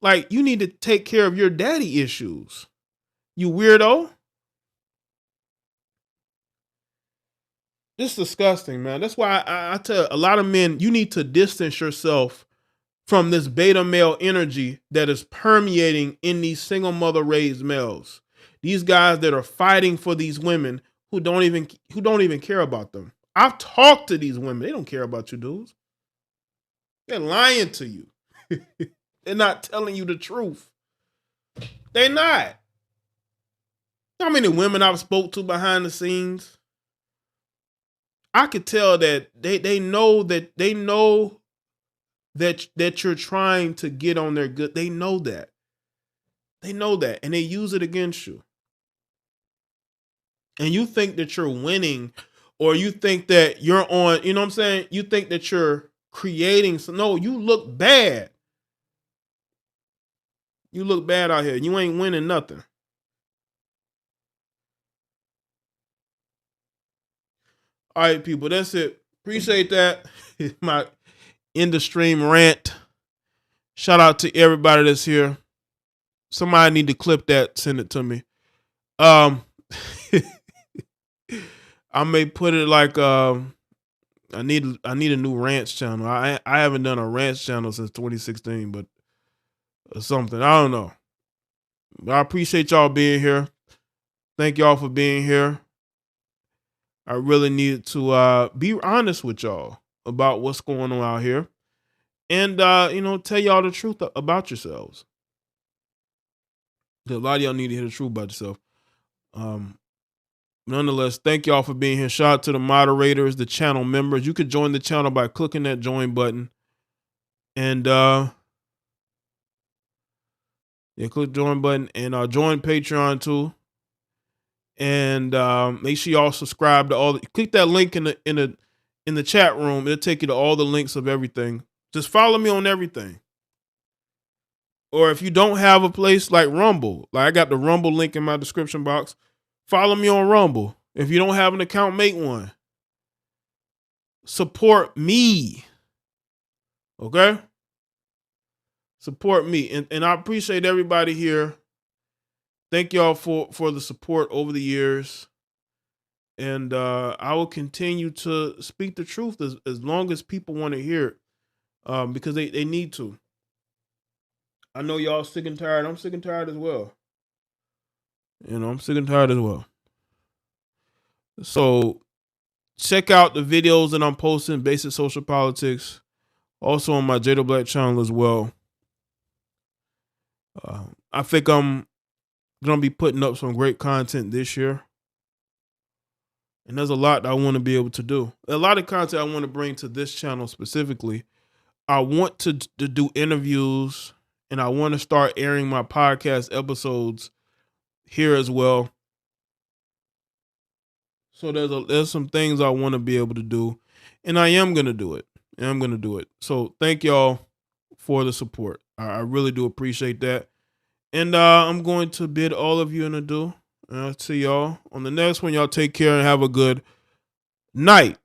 Like, you need to take care of your daddy issues. You weirdo. This is disgusting, man. That's why I tell a lot of men, you need to distance yourself from this beta male energy that is permeating in these single mother raised males. These guys that are fighting for these women who don't even care about them. I've talked to these women. They don't care about you dudes. They're lying to you. They're not telling you the truth. They're not. How many women I've spoke to behind the scenes? I could tell that they know that you're trying to get on their good. They know that. They know that. And they use it against you. And you think that you're winning, or you think that you're on, you know what I'm saying? You think that you're creating. No, you look bad. You look bad out here. You ain't winning nothing. All right, people, that's it. Appreciate that. My end of stream rant. Shout out to everybody that's here. Somebody need to clip that, send it to me. I may put it like I need a new rants channel. I haven't done a rants channel since 2016, but or something. I don't know. But I appreciate y'all being here. Thank y'all for being here. I really needed to be honest with y'all about what's going on out here. And tell y'all the truth about yourselves. A lot of y'all need to hear the truth about yourself. Nonetheless, thank y'all for being here. Shout out to the moderators, the channel members. You could join the channel by clicking that join button. And click join button and join Patreon too. And make sure y'all subscribe to all. Click that link in the chat room. It'll take you to all the links of everything. Just follow me on everything. Or if you don't have a place like Rumble, like I got the Rumble link in my description box. Follow me on Rumble. If you don't have an account, make one. Support me. Okay? Support me. And I appreciate everybody here. Thank y'all for the support over the years. And I will continue to speak the truth as long as people want to hear it. Because they need to. I know y'all sick and tired. I'm sick and tired as well. I'm sick and tired as well. So check out the videos that I'm posting, Basic Social Politics, also on my Jaye Black channel as well. I think I'm going to be putting up some great content this year. And there's a lot that I want to be able to do. A lot of content I want to bring to this channel specifically. I want to do interviews, and I want to start airing my podcast episodes here as well. So there's some things I want to be able to do, and I am going to do it. So thank y'all for the support. I really do appreciate that. And I'm going to bid all of you an adieu. And I'll see y'all on the next one. Y'all take care and have a good night.